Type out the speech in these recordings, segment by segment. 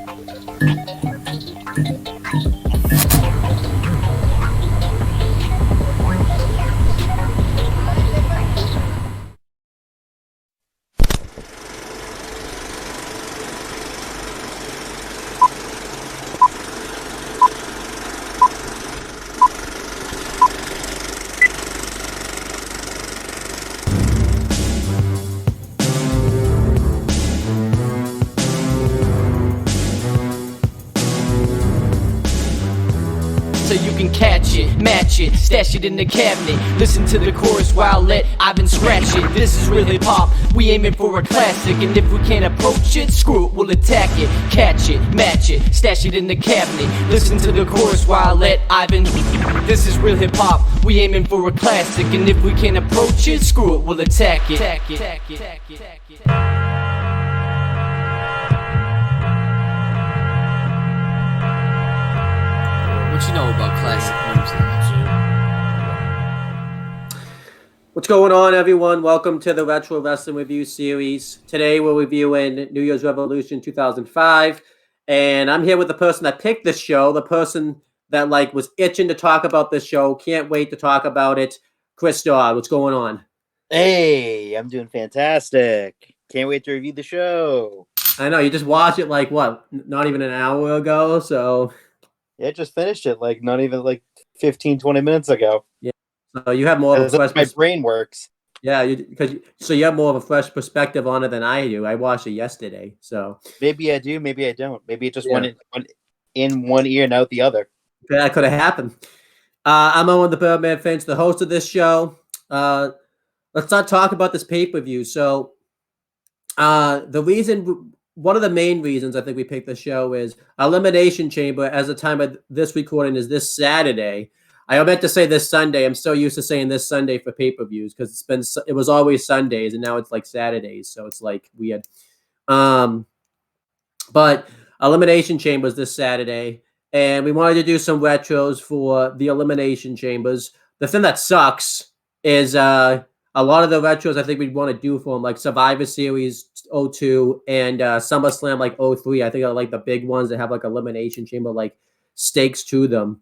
So you can catch it, match it, stash it in the cabinet. Listen to the chorus while let Ivan scratch it. This is real hip hop, we aiming for a classic. And if we can't approach it, screw it, we'll attack it. Catch it, match it, stash it in the cabinet. Listen to the chorus while let Ivan. This is real hip hop, we aiming for a classic. And if we can't approach it, screw it, we'll attack it. What you know about classic music? What's going on, everyone? Welcome to the Retro Wrestling Review Series. Today we're reviewing New Year's Revolution 2005, and I'm here with the person that picked this show, the person that was itching to talk about this show, can't wait to talk about it. Chris Dodd, what's going on? Hey, I'm doing fantastic. Can't wait to review the show. I know, you just watched it not even an hour ago, so... Yeah, just finished it not even 15, 20 minutes ago. Yeah, so you have more of a fresh... My brain works. Yeah, so you have more of a fresh perspective on it than I do. I watched it yesterday, so... Maybe I do, maybe I don't. Maybe it just went in one ear and out the other. Yeah, that could have happened. I'm Owen the Birdman Finch, the host of this show. Let's not talk about this pay-per-view. So, one of the main reasons I think we picked the show is Elimination Chamber, as the time of this recording, is this Saturday. I meant to say this Sunday. I'm so used to saying this Sunday for pay-per-views because it was always Sundays and now it's Saturdays, so it's weird. But Elimination Chamber is this Saturday, and we wanted to do some retros for the Elimination Chambers. The thing that sucks is a lot of the retros I think we'd want to do for them, Survivor Series 02 and SummerSlam 03. I think are the big ones that have Elimination Chamber stakes to them.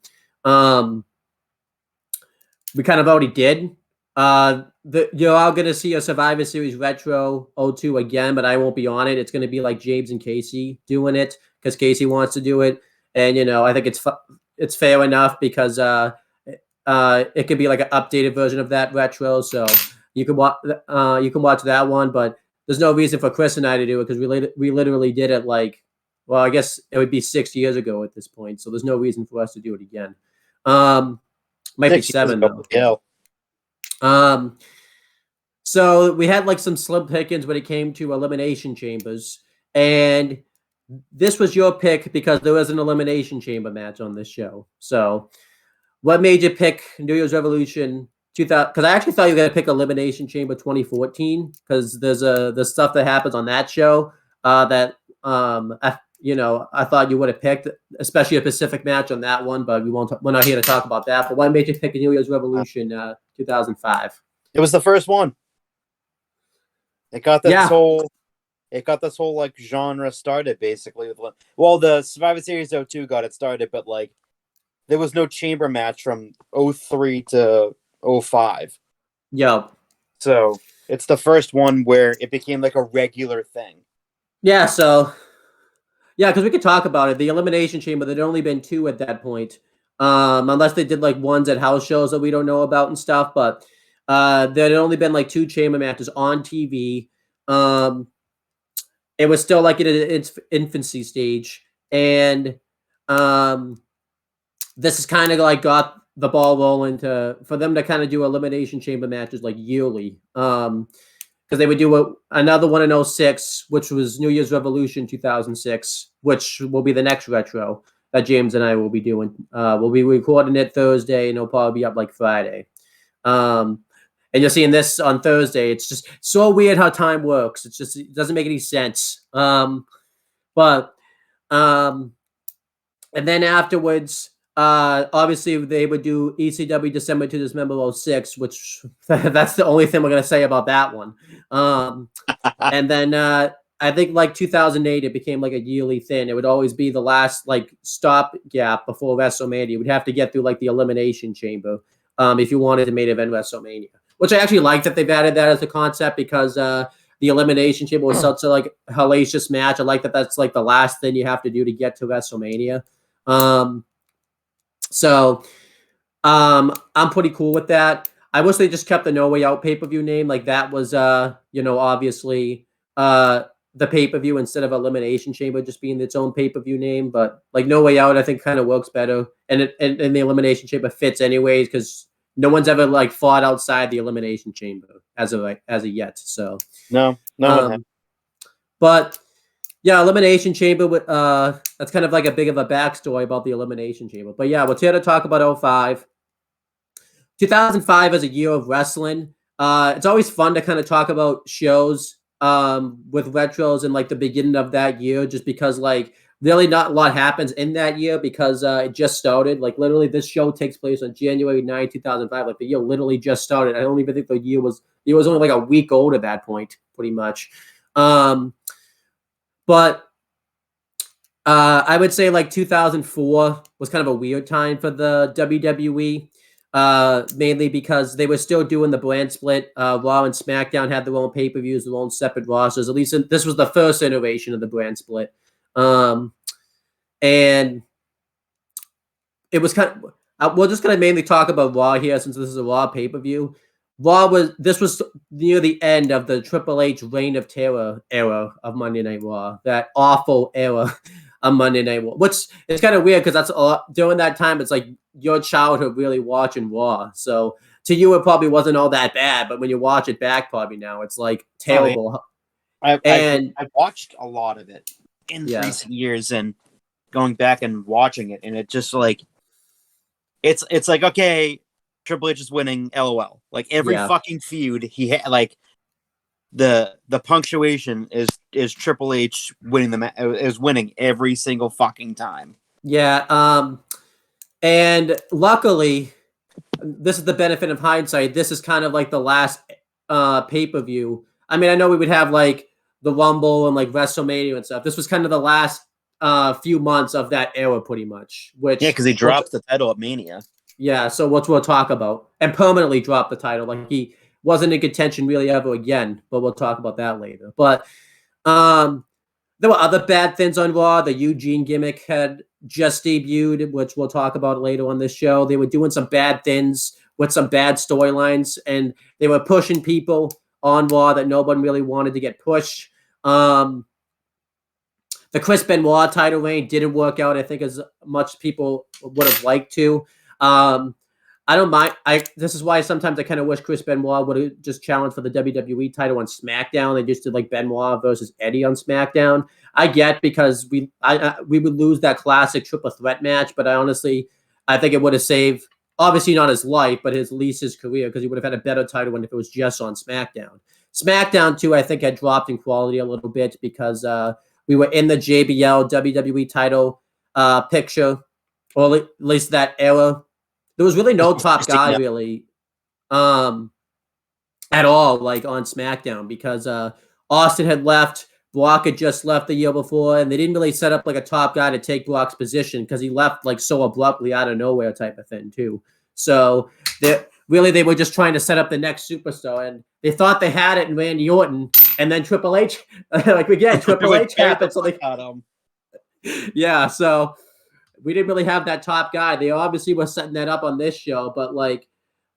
We kind of already did. You're all going to see a Survivor Series Retro 02 again, but I won't be on it. It's going to be James and Casey doing it because Casey wants to do it. And, I think it's fair enough because it could be an updated version of that retro. So you can watch that one, but there's no reason for Chris and I to do it because we literally did it I guess it would be 6 years ago at this point. So there's no reason for us to do it again. Might be 7 though. Yeah. So we had some slim pickings when it came to Elimination Chambers, and this was your pick because there was an Elimination Chamber match on this show. So what made you pick New Year's Revolution 2000? Because I actually thought you were going to pick Elimination Chamber 2014 because there's stuff that happens on that show that I thought you would have picked, especially a Pacific match on that one, but we're not here to talk about that. But what made you pick New Year's Revolution 2005? It was the first one. It got this whole genre started basically. Well, the Survivor Series 02 got it started, but there was no chamber match from 03 to 05. Yeah. So it's the first one where it became a regular thing. Yeah, so because we could talk about it. The Elimination Chamber, there'd only been 2 at that point. Unless they did ones at house shows that we don't know about and stuff, but there had only been 2 chamber matches on TV. It was still in its infancy stage, and this is kind of got the ball rolling for them to kind of do Elimination Chamber matches yearly. Because they would do another one in 06, which was New Year's Revolution 2006, which will be the next retro that James and I will be doing. We'll be recording it Thursday, and it'll probably be up Friday. And you're seeing this on Thursday. It's just so weird how time works. It doesn't make any sense. And then afterwards, obviously they would do ECW December to December 06, which that's the only thing we're going to say about that one. And then I think like 2008, it became like a yearly thing. It would always be the last like stop gap before WrestleMania. You would have to get through like the Elimination Chamber if you wanted to main event WrestleMania. Which I actually like that they've added that as a concept because the Elimination Chamber was such a like hellacious match. I like that that's like the last thing you have to do to get to WrestleMania. I'm pretty cool with that. I wish they just kept the No Way Out pay-per-view name. Like that was obviously the pay-per-view instead of Elimination Chamber just being its own pay-per-view name. But like No Way Out, I think kind of works better. And the Elimination Chamber fits anyways because no one's ever like fought outside the Elimination Chamber as of yet. So no. But yeah, Elimination Chamber. That's kind of like a big of a backstory about the Elimination Chamber. But yeah, we're here to talk about 05. 2005 as a year of wrestling. It's always fun to kind of talk about shows with retros in like the beginning of that year, just because like really not a lot happens in that year because it just started. Like literally, this show takes place on January 9, 2005. Like the year literally just started. I don't even think the year was only like a week old at that point, pretty much. But I would say like 2004 was kind of a weird time for the WWE, mainly because they were still doing the brand split. Raw and SmackDown had their own pay-per-views, their own separate rosters. At least this was the first iteration of the brand split. And it was kind of, we're just going to mainly talk about Raw here since this is a Raw pay-per-view. This was near the end of the Triple H Reign of Terror era of Monday Night Raw, that awful era of Monday Night Raw, which is kind of weird because that's during that time, it's like your childhood really watching Raw. So to you, it probably wasn't all that bad, but when you watch it back, probably now it's like terrible. I've watched a lot of it in recent years and going back and watching it, and it just like it's like, okay, Triple H is winning, LOL. Like every fucking feud he had, like the punctuation is Triple H winning is winning every single fucking time. Yeah. And luckily, this is the benefit of hindsight. This is kind of like the last pay-per-view. I mean, I know we would have like the Rumble and like WrestleMania and stuff. This was kind of the last few months of that era, pretty much. Because he dropped the title at Mania. Yeah, so what we'll talk about. And permanently dropped the title. Like he wasn't in contention really ever again, but we'll talk about that later. But there were other bad things on Raw. The Eugene gimmick had just debuted, which we'll talk about later on this show. They were doing some bad things with some bad storylines, and they were pushing people on Raw that no one really wanted to get pushed. The Chris Benoit title reign didn't work out, I think, as much people would have liked to. I don't mind. This is why sometimes I kind of wish Chris Benoit would have just challenged for the WWE title on SmackDown. They just did like Benoit versus Eddie on SmackDown. I get because we would lose that classic triple threat match, but I think it would have saved, obviously not his life, but at least his career, because he would have had a better title when if it was just on SmackDown. SmackDown too, I think, had dropped in quality a little bit because we were in the JBL WWE title picture, or at least that era. There was really no top guy really at all, like on SmackDown, because Austin had left, Brock had just left the year before, and they didn't really set up like a top guy to take Brock's position because he left like so abruptly out of nowhere type of thing too. So they were just trying to set up the next superstar, and they thought they had it in Randy Orton, and then Triple H, Triple H happened, so they got him. Yeah, so we didn't really have that top guy. They obviously were setting that up on this show, but like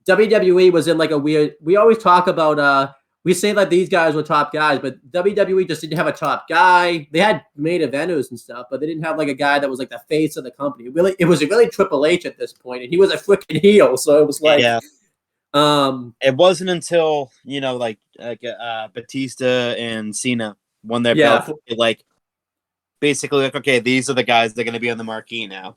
WWE was in like a weird. We always talk about we say that these guys were top guys, but WWE just didn't have a top guy. They had main eventers and stuff, but they didn't have like a guy that was like the face of the company. It was really Triple H at this point, and he was a freaking heel. So it was like, it wasn't until Batista and Cena won their belt, like basically like, okay, these are the guys that are going to be on the marquee now.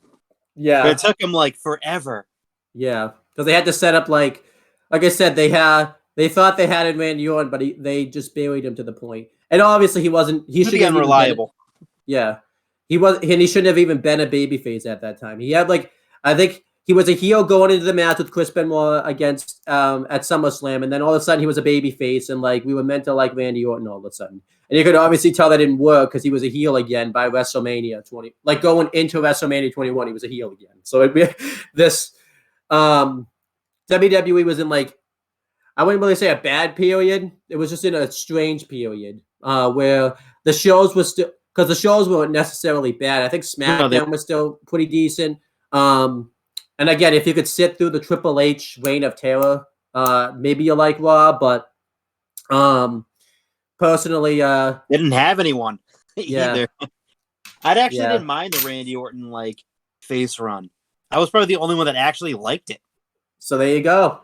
Yeah, but it took them like forever. Yeah, because they had to set up like I said, they thought they had it Randy Orton, but they just buried him to the point. And obviously he wasn't. He should be unreliable. Yeah, he was, and he shouldn't have even been a babyface at that time. He had like, I think he was a heel going into the match with Chris Benoit against at SummerSlam, and then all of a sudden he was a baby face, and like we were meant to like Randy Orton all of a sudden. And you could obviously tell that didn't work because he was a heel again by WrestleMania 20. Like going into WrestleMania 21, he was a heel again. So this WWE was in like, I wouldn't really say a bad period. It was just in a strange period where the shows were still, because the shows weren't necessarily bad. I think SmackDown was still pretty decent. And again, if you could sit through the Triple H reign of terror, maybe you like Raw, but personally, they didn't have anyone yeah. either. I actually didn't mind the Randy Orton like face run. I was probably the only one that actually liked it. So there you go.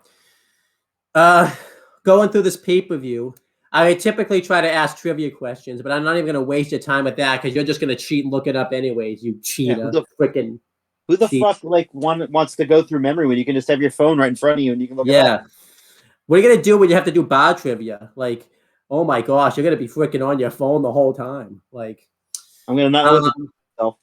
Going through this pay-per-view, I typically try to ask trivia questions, but I'm not even going to waste your time with that because you're just going to cheat and look it up anyways, you cheater. Freaking who the fuck like wants to go through memory when you can just have your phone right in front of you and you can look it up? What are you going to do when you have to do bar trivia? Like, oh my gosh, you're going to be freaking on your phone the whole time. Like, I'm going to not listen to myself.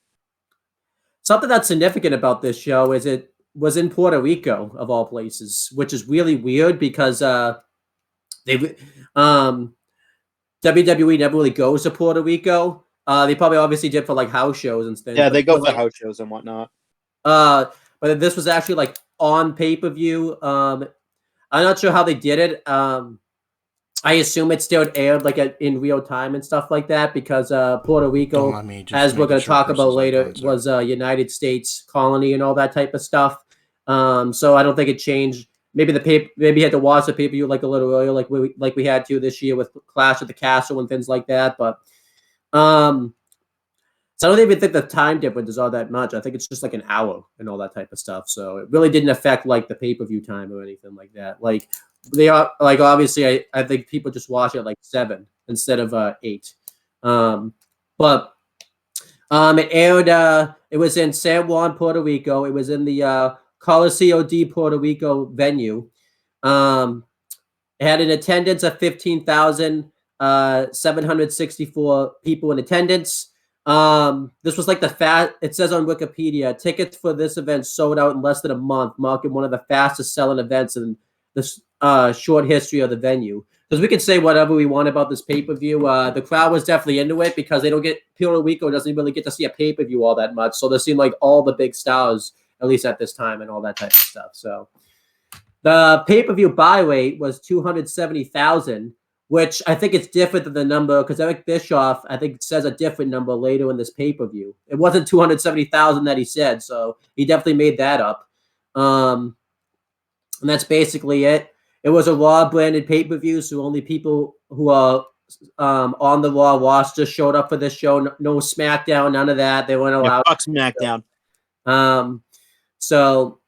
Something that's significant about this show is it was in Puerto Rico, of all places, which is really weird because WWE never really goes to Puerto Rico. They probably obviously did for like house shows and stuff. Yeah, they go for house shows and whatnot. But this was actually like on pay-per-view. I'm not sure how they did it. I assume it still aired like in real time and stuff like that because Puerto Rico, as we're going to talk about later, was a United States colony and all that type of stuff. So I don't think it changed. Maybe maybe you had to watch the pay-per-view like a little earlier, like we had to this year with Clash at the Castle and things like that. But so I don't even think the time difference is all that much. I think it's just like an hour and all that type of stuff. So it really didn't affect like the pay-per-view time or anything like that. Like they are like obviously I think people just watch it like 7 instead of 8. But it aired it was in San Juan, Puerto Rico. It was in the Coliseo de Puerto Rico venue. It had an attendance of 15,764 people in attendance. This was like it says on Wikipedia, tickets for this event sold out in less than a month, marking one of the fastest selling events in this short history of the venue. Because we could say whatever we want about this pay-per-view. The crowd was definitely into it because Puerto Rico doesn't really get to see a pay-per-view all that much. So there seemed like all the big stars, at least at this time, and all that type of stuff. So the pay-per-view buy rate was 270,000, which I think it's different than the number because Eric Bischoff, I think, says a different number later in this pay-per-view. It wasn't 270,000 that he said, so he definitely made that up. And that's basically it. It was a Raw branded pay-per-view, so only people who are on the Raw roster showed up for this show. No SmackDown, none of that. They weren't allowed. Fuck SmackDown. So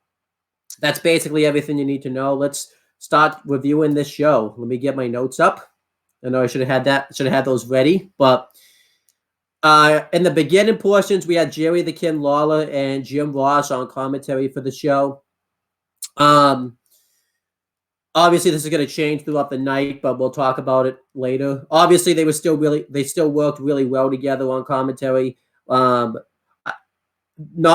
that's basically everything you need to know. Let's start reviewing this show. Let me get my notes up. I know I should have had those ready, but in the beginning portions, we had Jerry the King Lawler and Jim Ross on commentary for the show. Obviously, this is going to change throughout the night, but we'll talk about it later. Obviously, they still worked really well together on commentary. Not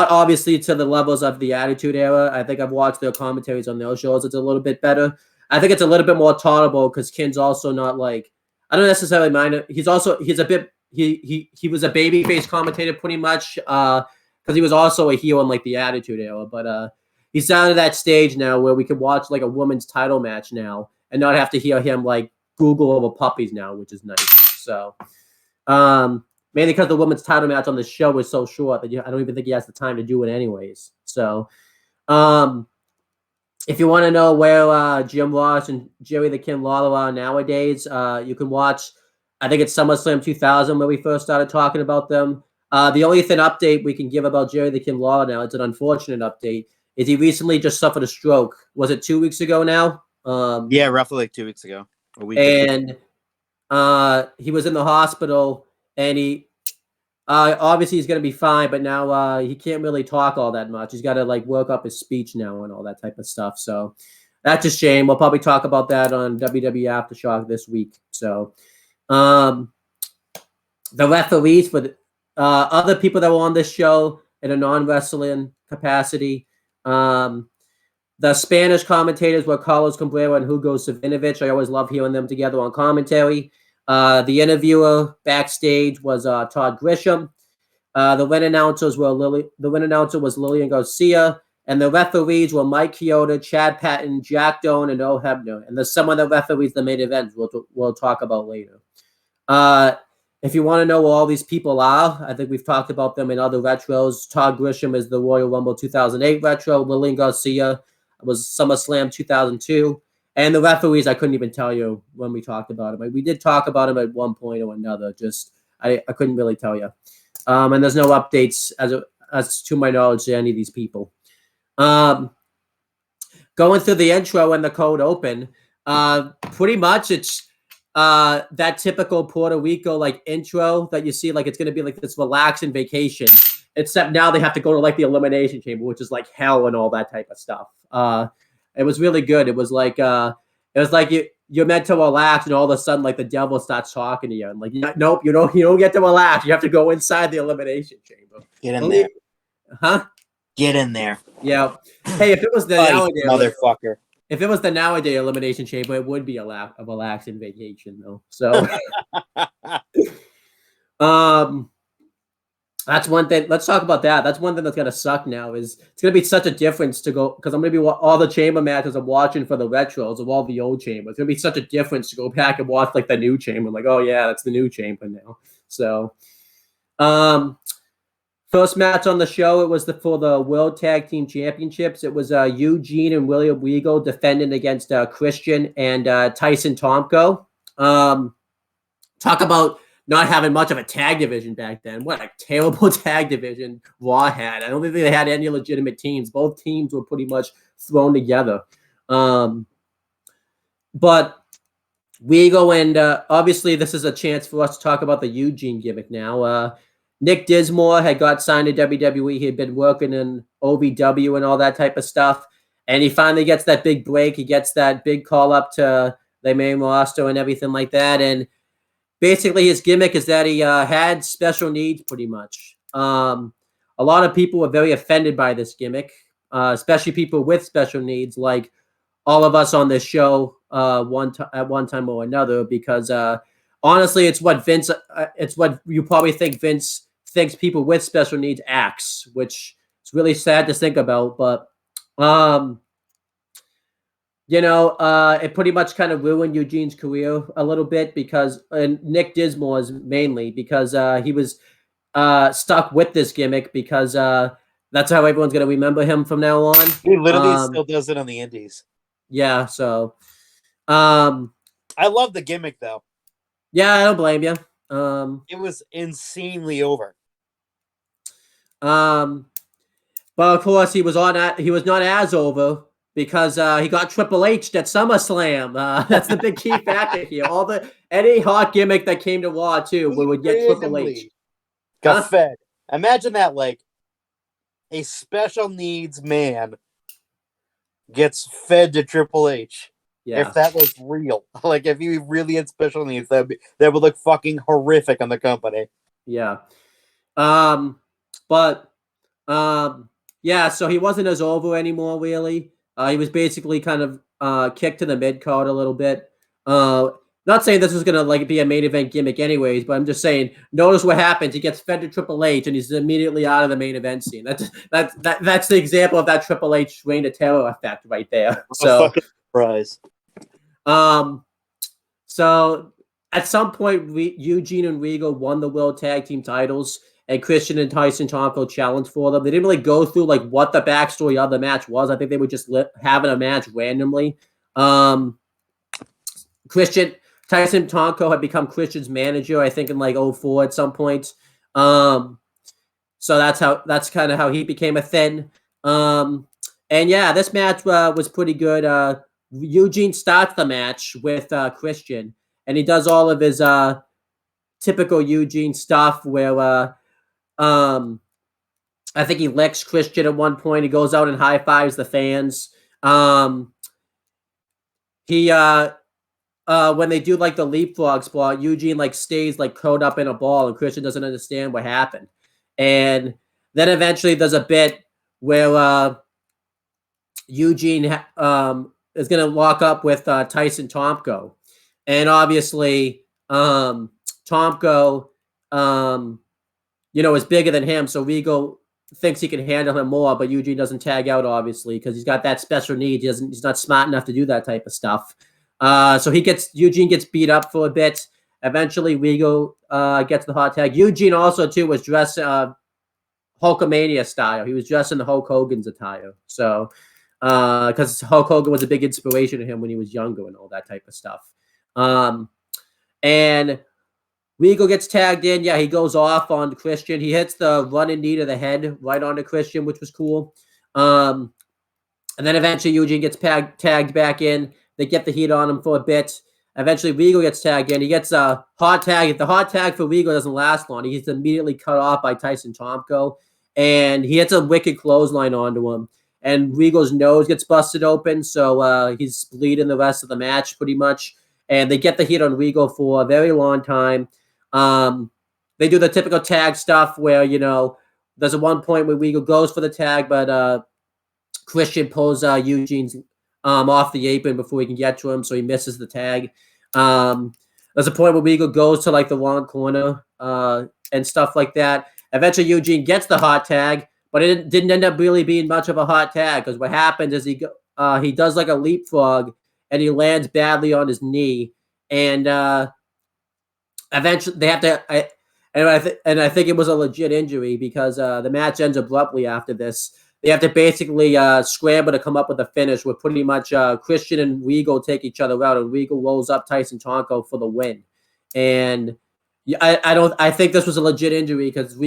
obviously to the levels of the Attitude Era. I think I've watched their commentaries on their shows. It's a little bit better. I think it's a little bit more tolerable because Kin's also not like, I don't necessarily mind it. He was a babyface commentator pretty much because he was also a heel in like the Attitude Era. But he's down to that stage now where we can watch like a women's title match now and not have to hear him like Google over puppies now, which is nice. So, mainly because the women's title match on the show was so short that I don't even think he has the time to do it anyways. So, if you want to know where Jim Ross and Jerry the King Lawler are nowadays, you can watch, I think it's SummerSlam 2000 where we first started talking about them. The only update we can give about Jerry the King Lawler now, it's an unfortunate update, is he recently just suffered a stroke. Was it 2 weeks ago now? Yeah, roughly like 2 weeks ago. A week and he was in the hospital, and he obviously he's going to be fine, but now he can't really talk all that much. He's got to like work up his speech now and all that type of stuff. So that's a shame. We'll probably talk about that on WWE Aftershock this week. So the referees for the other people that were on this show in a non-wrestling capacity The Spanish commentators were Carlos Cabrera and Hugo Savinovich. I always love hearing them together on commentary. The interviewer backstage was Todd Grisham. The ring announcer was Lillian Garcia, and the referees were Mike Chioda, Chad Patton, Jack Doan, and O. Hebner. And there's some of the referees the main event we'll talk about later. If you want to know who all these people are, I think we've talked about them in other retros. Todd Grisham is the Royal Rumble 2008 retro. Lillian Garcia was SummerSlam 2002. And the referees, I couldn't even tell you when we talked about them. We did talk about them at one point or another. Just I couldn't really tell you. And there's no updates as to my knowledge to any of these people. Going through the intro and the cold open, pretty much it's that typical Puerto Rico like intro that you see, like it's gonna be like this relaxing vacation. Except now they have to go to like the Elimination Chamber, which is like hell and all that type of stuff. It was really good. It was like you're meant to relax, and all of a sudden, like the devil starts talking to you, and like, nope, you don't get to relax. You have to go inside the Elimination Chamber. Get in there, huh? Get in there. Yeah. Hey, if it was the nowadays motherfucker, if it was the nowadays Elimination Chamber, it would be a relaxing vacation, though. So, that's one thing. Let's talk about that. That's one thing that's gonna suck now. Is it's gonna be such a difference to go, because I'm gonna be all the chamber matches I'm watching for the retros of all the old chambers. It's gonna be such a difference to go back and watch like the new chamber. I'm like, oh yeah, that's the new chamber now. So, first match on the show, it was for the World Tag Team Championships. It was Eugene and William Regal defending against Christian and Tyson Tomko. Talk about not having much of a tag division back then. What a terrible tag division Raw had. I don't think they had any legitimate teams. Both teams were pretty much thrown together. But we go and obviously this is a chance for us to talk about the Eugene gimmick now. Nick Dinsmore had got signed to WWE. He had been working in OVW and all that type of stuff. And he finally gets that big break. He gets that big call up to the main roster and everything like that. And basically, his gimmick is that he had special needs, pretty much. A lot of people were very offended by this gimmick, especially people with special needs, like all of us on this show at one time or another. Because honestly, it's what you probably think Vince thinks people with special needs acts, which is really sad to think about. But it pretty much kind of ruined Eugene's career a little bit, because Nick Dinsmore's mainly because he was stuck with this gimmick, because that's how everyone's going to remember him from now on. He literally still does it on the indies. Yeah, so I love the gimmick though. Yeah, I don't blame you. It was insanely over. But of course he was not as over, because he got Triple H at SummerSlam. That's the big key factor here. Any hot gimmick that came to Raw too, we would get Triple H. Got fed. Imagine that, like a special needs man gets fed to Triple H. Yeah. If that was real, like if he really had special needs, that would look fucking horrific on the company. Yeah. Yeah. So he wasn't as over anymore, really. He was basically kind of kicked to the mid card a little bit. Not saying this was gonna like be a main event gimmick, anyways, but I'm just saying. Notice what happens. He gets fed to Triple H, and he's immediately out of the main event scene. That's the example of that Triple H reign of terror effect right there. So, fucking surprise. So at some point, Eugene and Regal won the World Tag Team titles, and Christian and Tyson Tomko challenged for them. They didn't really go through like what the backstory of the match was. I think they were just having a match randomly. Tyson Tomko had become Christian's manager, I think, in like 2004 at some point. So that's kind of how he became a Thing. And yeah, this match was pretty good. Eugene starts the match with Christian, and he does all of his typical Eugene stuff where I think he licks Christian at one point. He goes out and high fives the fans. When they do like the leapfrog spot, Eugene like stays like curled up in a ball, and Christian doesn't understand what happened. And then eventually there's a bit where Eugene is going to lock up with Tyson Tomko. And obviously, Tomko, is bigger than him. So Regal thinks he can handle him more, but Eugene doesn't tag out, obviously, because he's got that special need. He's not smart enough to do that type of stuff. So Eugene gets beat up for a bit. Eventually, Regal gets the hot tag. Eugene also, too, was dressed Hulkamania style. He was dressed in the Hulk Hogan's attire. So, because Hulk Hogan was a big inspiration to him when he was younger and all that type of stuff. And Regal gets tagged in. Yeah, he goes off on Christian. He hits the running knee to the head right onto Christian, which was cool. And then eventually Eugene gets tagged back in. They get the heat on him for a bit. Eventually Regal gets tagged in. He gets a hot tag. The hot tag for Regal doesn't last long. He's immediately cut off by Tyson Tomko. And he hits a wicked clothesline onto him. And Regal's nose gets busted open. So he's bleeding the rest of the match pretty much. And they get the heat on Regal for a very long time. They do the typical tag stuff where, there's a one point where Regal goes for the tag, but Christian pulls Eugene's off the apron before he can get to him, so he misses the tag. There's a point where Regal goes to like the wrong corner and stuff like that. Eventually Eugene gets the hot tag, but it didn't end up really being much of a hot tag, because what happens is he does like a leapfrog and he lands badly on his knee, and eventually they have to I think it was a legit injury, because the match ends abruptly after this. They have to basically scramble to come up with a finish where pretty much Christian and Regal take each other out, and Regal rolls up Tyson Tomko for the win. And I think this was a legit injury, because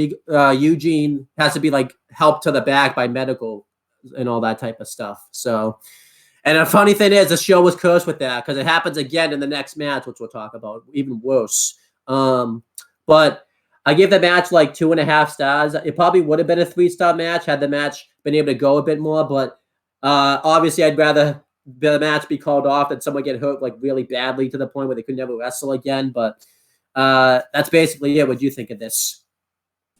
Eugene has to be like helped to the back by medical and all that type of stuff. So, and the funny thing is, the show was cursed with that, because it happens again in the next match, which we'll talk about, even worse. But I give the match like 2.5 stars. It probably would have been a 3-star match had the match been able to go a bit more. But obviously, I'd rather the match be called off than someone get hurt like really badly to the point where they could never wrestle again. But that's basically it. What do you think of this?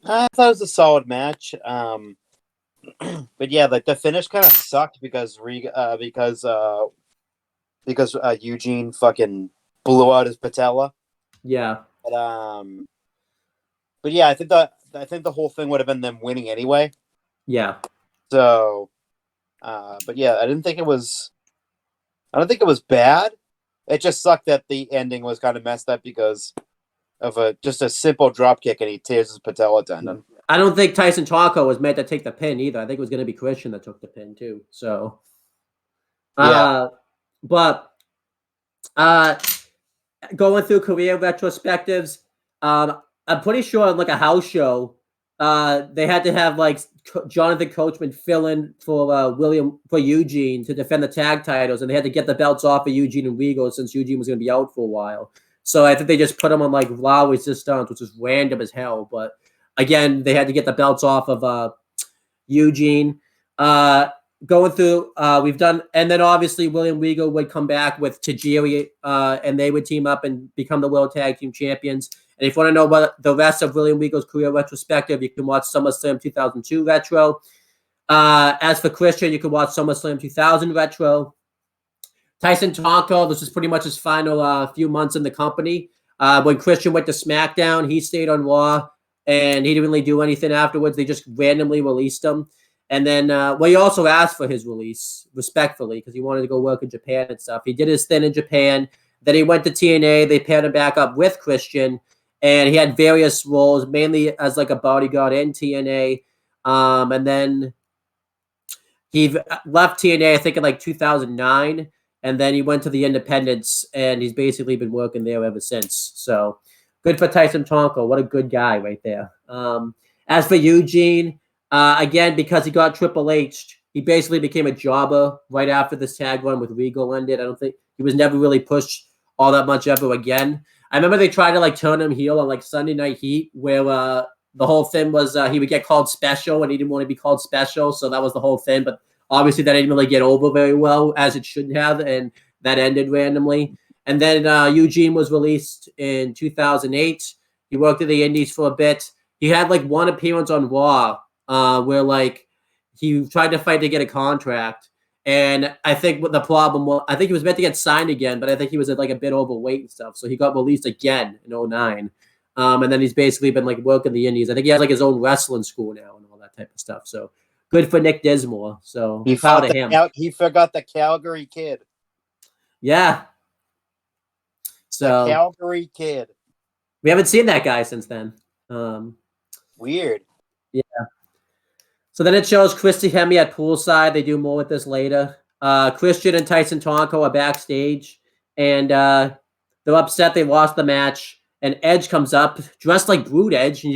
I thought it was a solid match. But yeah, like the finish kind of sucked because Eugene fucking blew out his patella. Yeah. But yeah, I think the whole thing would have been them winning anyway. Yeah. So, but yeah, I don't think it was bad. It just sucked that the ending was kind of messed up because of just a simple drop kick and he tears his patella tendon. I don't think Tyson Tomko was meant to take the pin either. I think it was going to be Christian that took the pin too. So, yeah. But going through career retrospectives, I'm pretty sure on like a house show, they had to have like Jonathan Coachman fill in for Eugene to defend the tag titles, and they had to get the belts off of Eugene and Regal since Eugene was going to be out for a while. So I think they just put him on like Raw Resistance, which is random as hell. But again, they had to get the belts off of Eugene. Going through, we've done, and then obviously William Regal would come back with Tajiri, and they would team up and become the World Tag Team Champions. And if you want to know about the rest of William Regal's career retrospective, you can watch SummerSlam 2002 Retro. As for Christian, you can watch SummerSlam 2000 Retro. Tyson Tomko, this was pretty much his final few months in the company. When Christian went to SmackDown, he stayed on Raw, and he didn't really do anything afterwards. They just randomly released him. And then, he also asked for his release, respectfully, because he wanted to go work in Japan and stuff. He did his thing in Japan. Then he went to TNA. They paired him back up with Christian. And he had various roles, mainly as like a bodyguard in TNA. And then he left TNA, I think, in like 2009. And then he went to the Independents, and he's basically been working there ever since. So good for Tyson Tomko. What a good guy right there. As for Eugene, again, because he got Triple H, he basically became a jobber right after this tag run with Regal ended. I don't think he was never really pushed all that much ever again. I remember they tried to like turn him heel on like Sunday Night Heat, where the whole thing was he would get called Special, and he didn't want to be called Special, so that was the whole thing. But obviously that didn't really get over very well, as it should have, and that ended randomly. And then Eugene was released in 2008. He worked in the Indies for a bit. He had like one appearance on Raw where like he tried to fight to get a contract, And I think what the problem was, I think he was meant to get signed again, but I think he was like a bit overweight and stuff. So he got released again in 09. And then he's basically been like working the indies. I think he has like his own wrestling school now and all that type of stuff. So good for Nick Dismore. So He proud of him. He forgot the Calgary Kid. Yeah. So the Calgary Kid. We haven't seen that guy since then. Weird. Yeah. So then it shows Christy Hemme at poolside. They do more with this later. Christian and Tyson Tonko are backstage, and they're upset they lost the match. And Edge comes up dressed like Brood Edge, and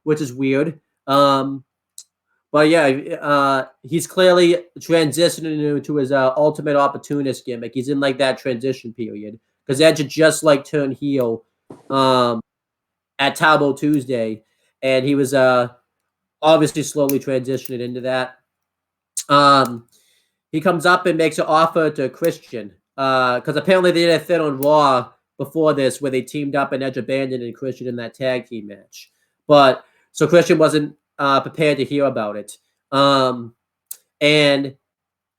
which is weird. But yeah, he's clearly transitioning into his ultimate opportunist gimmick. He's in like that transition period because Edge had just like turned heel at Tabo Tuesday, and he was obviously slowly transitioning into that. He comes up and makes an offer to Christian because apparently they did a thing on Raw before this where they teamed up and Edge abandoned Christian in that tag team match. But so Christian wasn't prepared to hear about it. And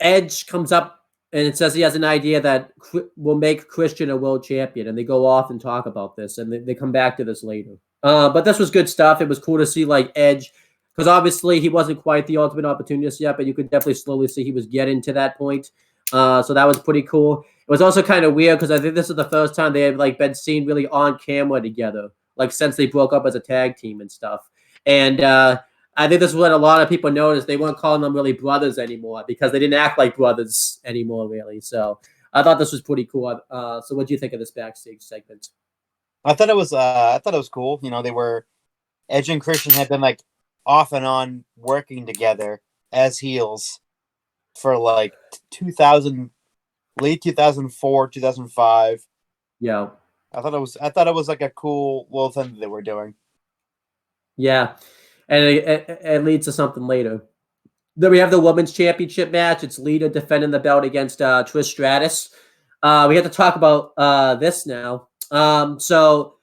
Edge comes up and it says he has an idea that will make Christian a world champion. And they go off and talk about this. And they come back to this later. But this was good stuff. It was cool to see like Edge, because obviously he wasn't quite the ultimate opportunist yet, but you could definitely slowly see he was getting to that point. So that was pretty cool. It was also kind of weird because I think this is the first time they had like been seen really on camera together, like since they broke up as a tag team and stuff. And I think this is what a lot of people noticed. They weren't calling them really brothers anymore because they didn't act like brothers anymore, really. So I thought this was pretty cool. So what do you think of this backstage segment? I thought it was cool. You know, they were Edge and Christian had been like off and on working together as heels for like 2000, late 2004, 2005. Yeah, I thought it was like a cool little thing that they were doing. Yeah, and it leads to something later. Then we have the women's championship match. It's Lita defending the belt against Trish Stratus. We have to talk about this now. So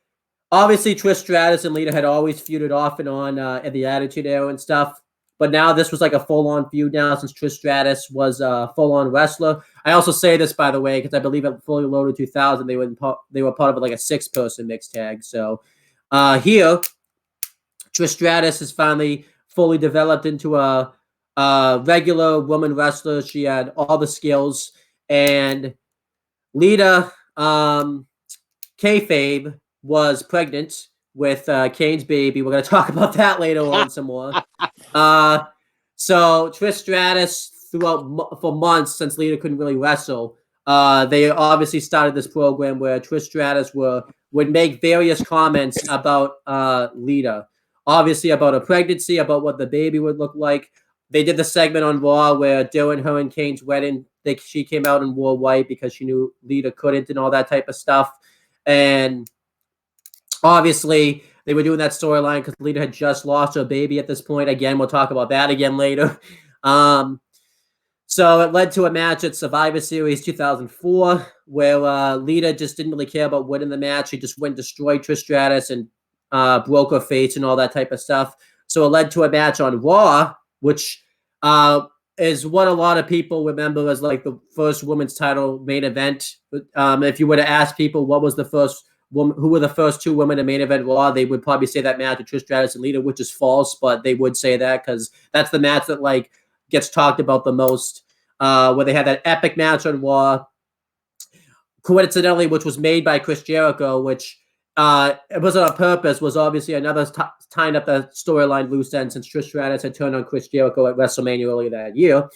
obviously Trish Stratus and Lita had always feuded off and on in the Attitude Era and stuff. But now this was like a full-on feud now since Trish Stratus was a full-on wrestler. I also say this, by the way, because I believe at Fully Loaded 2000, they were part of like a 6-person mixed tag. So here, Trish Stratus is finally fully developed into a regular woman wrestler. She had all the skills. And Lita, kayfabe, was pregnant with Kane's baby. We're going to talk about that later on some more. So Trish Stratus, for months since Lita couldn't really wrestle, they obviously started this program where Trish Stratus would make various comments about Lita. Obviously about her pregnancy, about what the baby would look like. They did the segment on Raw where during her and Kane's wedding, she came out and wore white because she knew Lita couldn't and all that type of stuff. And obviously, they were doing that storyline because Lita had just lost her baby at this point. Again, we'll talk about that again later. So it led to a match at Survivor Series 2004 where Lita just didn't really care about winning the match. She just went and destroyed Trish Stratus and broke her face and all that type of stuff. So it led to a match on Raw, which is what a lot of people remember as like the first women's title main event. If you were to ask people what was the first woman, who were the first 2 women in main event Raw, they would probably say that match with Trish Stratus and Lita, which is false, but they would say that because that's the match that like gets talked about the most. Where they had that epic match on Raw, coincidentally, which was made by Chris Jericho, which it wasn't on purpose, was obviously another tying up the storyline loose end since Trish Stratus had turned on Chris Jericho at WrestleMania earlier that year.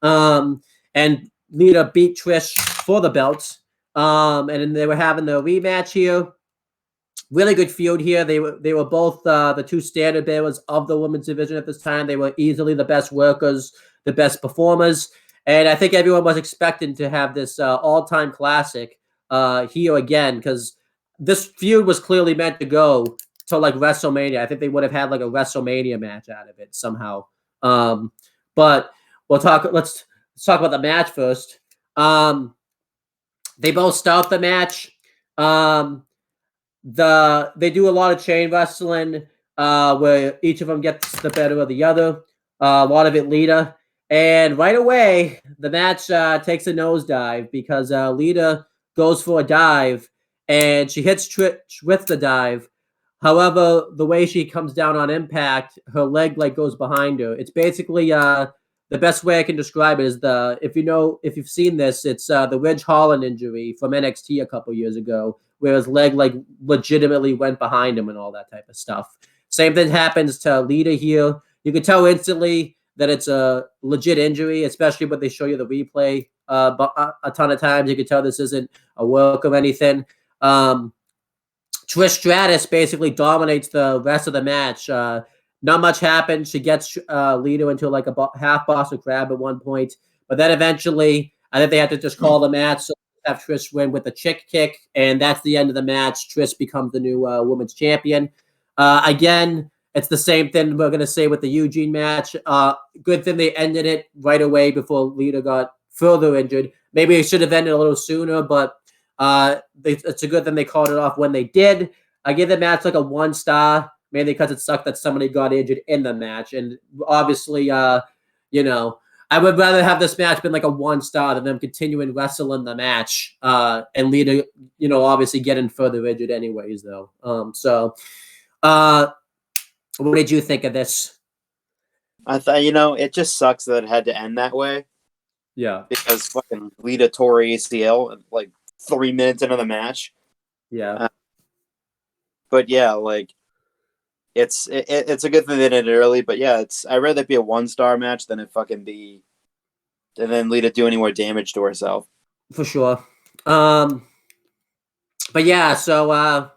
And Lita beat Trish for the belt. And then they were having the rematch here. Really good feud here. They were both the 2 standard bearers of the women's division at this time. They were easily the best workers, the best performers. And I think everyone was expecting to have this all-time classic here again because this feud was clearly meant to go to like WrestleMania. I think they would have had like a WrestleMania match out of it somehow. But let's talk about the match first. They both start the match. They do a lot of chain wrestling where each of them gets the better of the other. A lot of it Lita. And right away, the match takes a nosedive because Lita goes for a dive and she hits Trish with the dive. However, the way she comes down on impact, her leg like goes behind her. It's basically the best way I can describe it is if you've seen this, it's the Ridge Holland injury from NXT a couple years ago, where his leg like legitimately went behind him and all that type of stuff. Same thing happens to Lita here. You can tell instantly that it's a legit injury, especially when they show you the replay. But a ton of times you can tell this isn't a work or anything. Trish Stratus basically dominates the rest of the match. Not much happens. She gets Lita into like a half Boston Crab at one point, but then eventually I think they have to just call the match, so have Trish win with a chick kick, and that's the end of the match. Trish becomes the new women's champion. Again, it's the same thing we're gonna say with the Eugene match. Good thing they ended it right away before Lita got further injured. Maybe it should have ended a little sooner, but it's a good thing they called it off when they did. I give the match like a 1 star, mainly because it sucked that somebody got injured in the match, and obviously, I would rather have this match been like a 1 star than them continuing wrestling the match and Lita, obviously getting further injured anyways, though. What did you think of this? I thought, it just sucks that it had to end that way. Yeah. Because fucking Lita tore ACL like 3 minutes into the match. Yeah. But yeah, like it's a good thing they did it early. But yeah, I'd rather it be a 1 star match than it fucking be, and then Lita do any more damage to herself. For sure. But yeah, so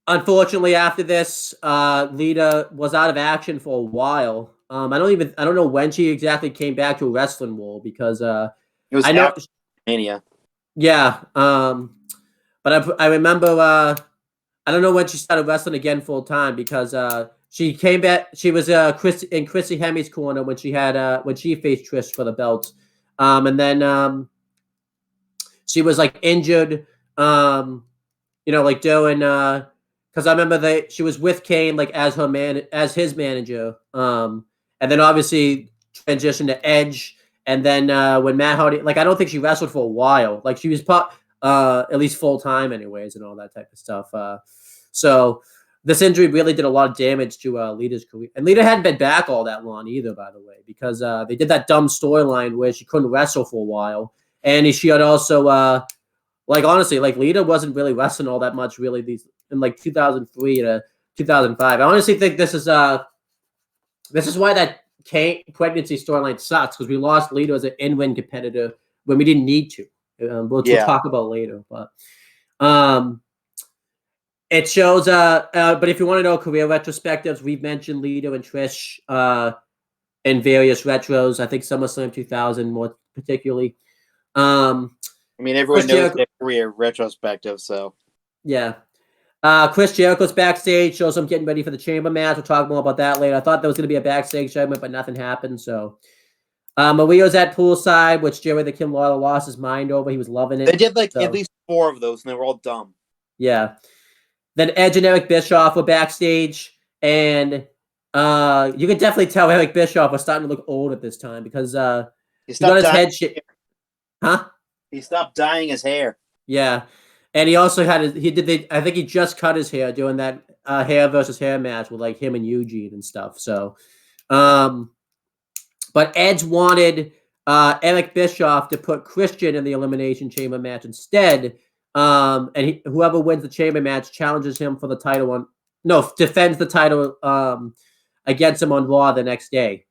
unfortunately after this, Lita was out of action for a while. I don't know when she exactly came back to a wrestling role because it was after Mania. Yeah. But I remember I don't know when she started wrestling again full time because she came back. She was in Chrissy Hemi's corner when she faced Trish for the belt, and then she was like injured, like doing because I remember she was with Kane like as his manager, and then obviously transitioned to Edge, and then when Matt Hardy, like I don't think she wrestled for a while, like she was at least full time anyways, and all that type of stuff. So this injury really did a lot of damage to Lita's career. And Lita hadn't been back all that long either, by the way, because they did that dumb storyline where she couldn't wrestle for a while. And she had also, honestly, like Lita wasn't really wrestling all that much, really, in like 2003 to 2005. I honestly think this is why that pregnancy storyline sucks, because we lost Lita as an in-ring competitor when we didn't need to. We'll talk about later, but it shows. But if you want to know career retrospectives, we've mentioned Lita and Trish in various retros. I think SummerSlam 2000 more particularly. I mean, everyone knows their career retrospective, so yeah. Chris Jericho's backstage, shows him getting ready for the chamber match. We'll talk more about that later. I thought there was going to be a backstage segment, but nothing happened. So Maria's at poolside, which Jerry the King Lawler lost his mind over. He was loving it. They did at least 4 of those, and they were all dumb. Yeah. Then Edge and Eric Bischoff were backstage, and you can definitely tell Eric Bischoff was starting to look old at this time because he got his head shit. Huh? He stopped dyeing his hair. Yeah. And he also I think he just cut his hair doing that hair versus hair match with like him and Eugene and stuff. So, but Edge wanted Eric Bischoff to put Christian in the Elimination Chamber match instead. And whoever wins the chamber match challenges him for the title defends the title against him on Raw the next day.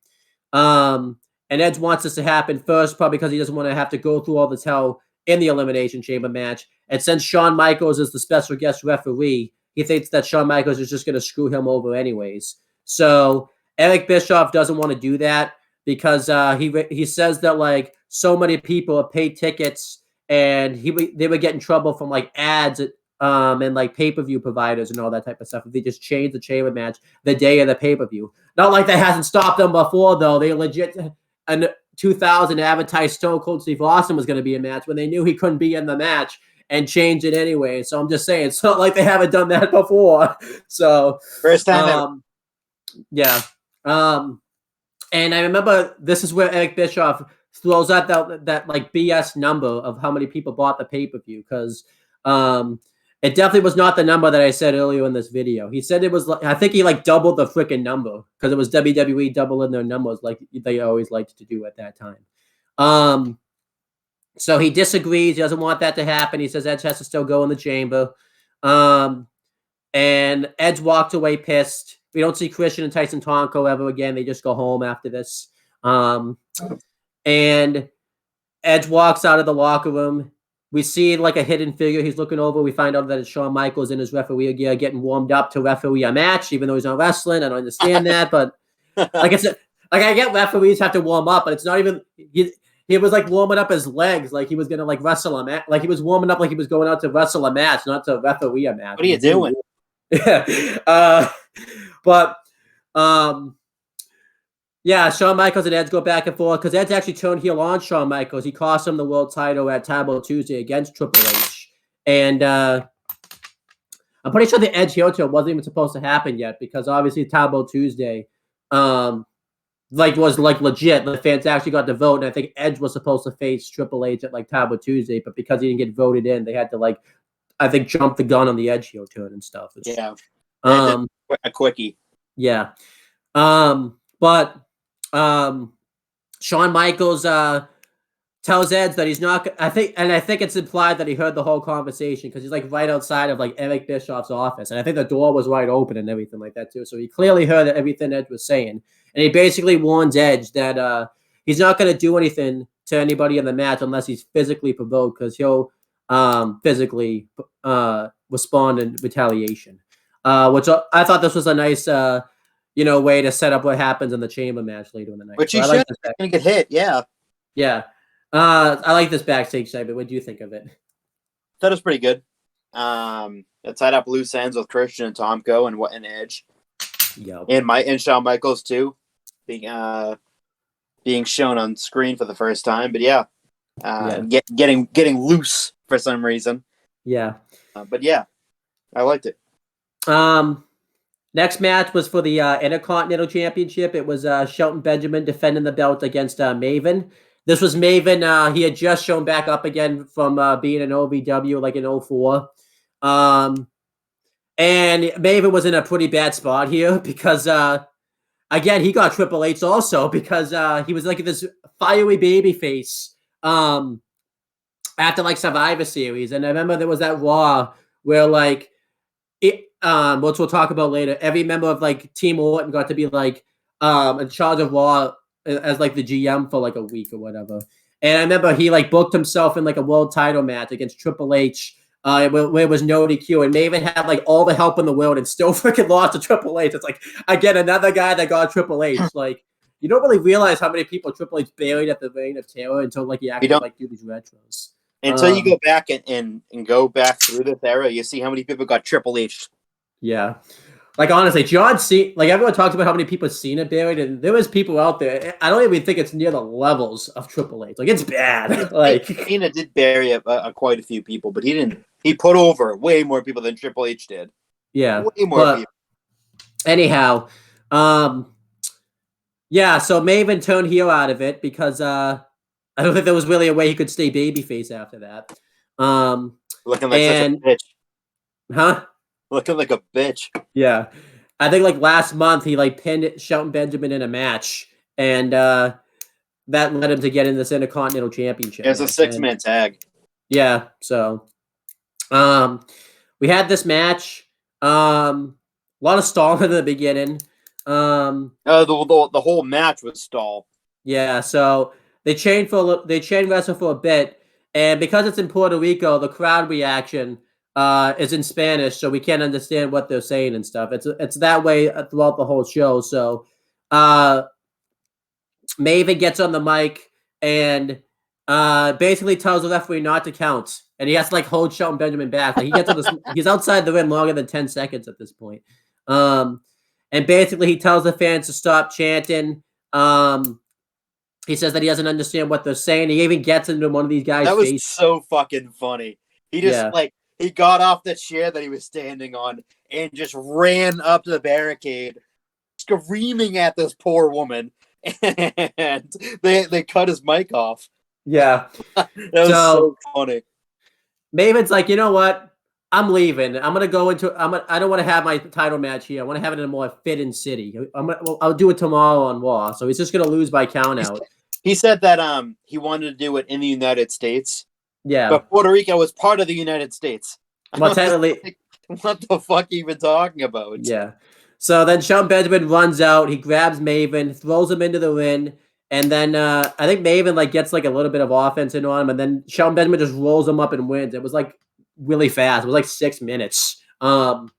And Edge wants this to happen first, probably because he doesn't want to have to go through all this hell in the Elimination Chamber match. And since Shawn Michaels is the special guest referee, he thinks that Shawn Michaels is just going to screw him over anyways. So Eric Bischoff doesn't want to do that because he says that like so many people have paid tickets and they would get in trouble from like ads and like pay-per-view providers and all that type of stuff if they just changed the chamber match the day of the pay-per-view. Not like that hasn't stopped them before, though. They legit in 2000 advertised Stone Cold Steve Austin was going to be a match when they knew he couldn't be in the match and changed it anyway. So I'm just saying, it's not like they haven't done that before. So first time ever. Yeah. And I remember this is where Eric Bischoff throws out that like BS number of how many people bought the pay-per-view, because it definitely was not the number that I said earlier in this video. He said it was like, I think he like doubled the freaking number, because it was WWE doubling their numbers like they always liked to do at that time. So he disagrees. He doesn't want that to happen. He says Edge has to still go in the chamber. And Edge walked away pissed. We don't see Christian and Tyson Tonko ever again. They just go home after this. And Edge walks out of the locker room. We see like a hidden figure. He's looking over. We find out that it's Shawn Michaels in his referee gear getting warmed up to referee a match, even though he's not wrestling. I don't understand that, but like it's like I get referees have to warm up, but it's not even he was like warming up his legs like he was gonna like wrestle a match. Like he was warming up like he was going out to wrestle a match, not to referee a match. What are you doing? But yeah, Shawn Michaels and Edge go back and forth because Edge actually turned heel on Shawn Michaels. He cost him the world title at Taboo Tuesday against Triple H. And I'm pretty sure the Edge heel turn wasn't even supposed to happen yet, because obviously Taboo Tuesday was legit. The fans actually got to vote, and I think Edge was supposed to face Triple H at like Taboo Tuesday, but because he didn't get voted in, they had to like I think jump the gun on the Edge heel turn and stuff. Yeah. A quickie. Yeah. But Shawn Michaels tells Edge that he's not. I think it's implied that he heard the whole conversation, because he's like right outside of like Eric Bischoff's office, and I think the door was wide open and everything like that too. So he clearly heard everything Edge was saying, and he basically warns Edge that he's not going to do anything to anybody in the match unless he's physically provoked, because he'll physically respond in retaliation. Which I thought this was a nice way to set up what happens in the chamber match later in the night. Which so you should gonna get hit, yeah. Yeah. I like this backstage segment. What do you think of it? That was pretty good. It tied up loose ends with Christian and Tomko and Edge. Yeah. And Shawn Michaels too, being shown on screen for the first time. But yeah, getting loose for some reason. Yeah. But yeah, I liked it. Next match was for the Intercontinental Championship. It was Shelton Benjamin defending the belt against Maven. This was Maven. He had just shown back up again from being an OVW like in 2004. And Maven was in a pretty bad spot here because, again, he got Triple H also because he was like this fiery baby face after like Survivor Series. And I remember there was that Raw where like, which we'll talk about later, every member of like Team Orton got to be like in charge of Raw as like the GM for like a week or whatever. And I remember he like booked himself in like a world title match against Triple H where it was no DQ, and Maven had like all the help in the world and still freaking lost to Triple H. It's like, again, another guy that got Triple H. Like, you don't really realize how many people Triple H buried at the Reign of Terror until like he actually like do these retros. Until you go back and go back through this era, you see how many people got Triple H. Yeah. Like, honestly, John Cena, like, everyone talks about how many people Cena buried, and there was people out there. I don't even think it's near the levels of Triple H. Like, it's bad. Like, Cena did bury quite a few people, but he put over way more people than Triple H did. Yeah. Way more people. Anyhow, yeah, so Maven turned heel out of it because I don't think there was really a way he could stay babyface after that. Looking like such a bitch. Huh? Looking like a bitch. Yeah. I think like last month he like pinned Shelton Benjamin in a match, and that led him to get in this Intercontinental Championship. It's a 6-man tag. Yeah, so we had this match. A lot of stalling in the beginning. The whole match was stall. Yeah, so they chain wrestle for a bit, and because it's in Puerto Rico, the crowd reaction is in Spanish, so we can't understand what they're saying and stuff. It's that way throughout the whole show. So Maven gets on the mic and basically tells the referee not to count, and he has to like hold Shelton Benjamin back. Like he gets on this, he's outside the ring longer than 10 seconds at this point. And basically he tells the fans to stop chanting. He says that he doesn't understand what they're saying. He even gets into one of these guys' That was face. so fucking funny. He just he got off the chair that he was standing on and just ran up to the barricade, screaming at this poor woman. and they cut his mic off. Yeah. That was so funny. Maven's like, you know what? I'm leaving. I'm gonna go into. I don't want to have my title match here. I want to have it in a more fitting city. I'll do it tomorrow on Raw. So he's just gonna lose by count out. He said that he wanted to do it in the United States. Yeah, but Puerto Rico was part of the United States. Well, technically, what the fuck are you even talking about? Yeah. So then Shelton Benjamin runs out. He grabs Maven, throws him into the ring, and then I think Maven like gets like a little bit of offense in on him, and then Shelton Benjamin just rolls him up and wins. It was like really fast. It was like 6 minutes. And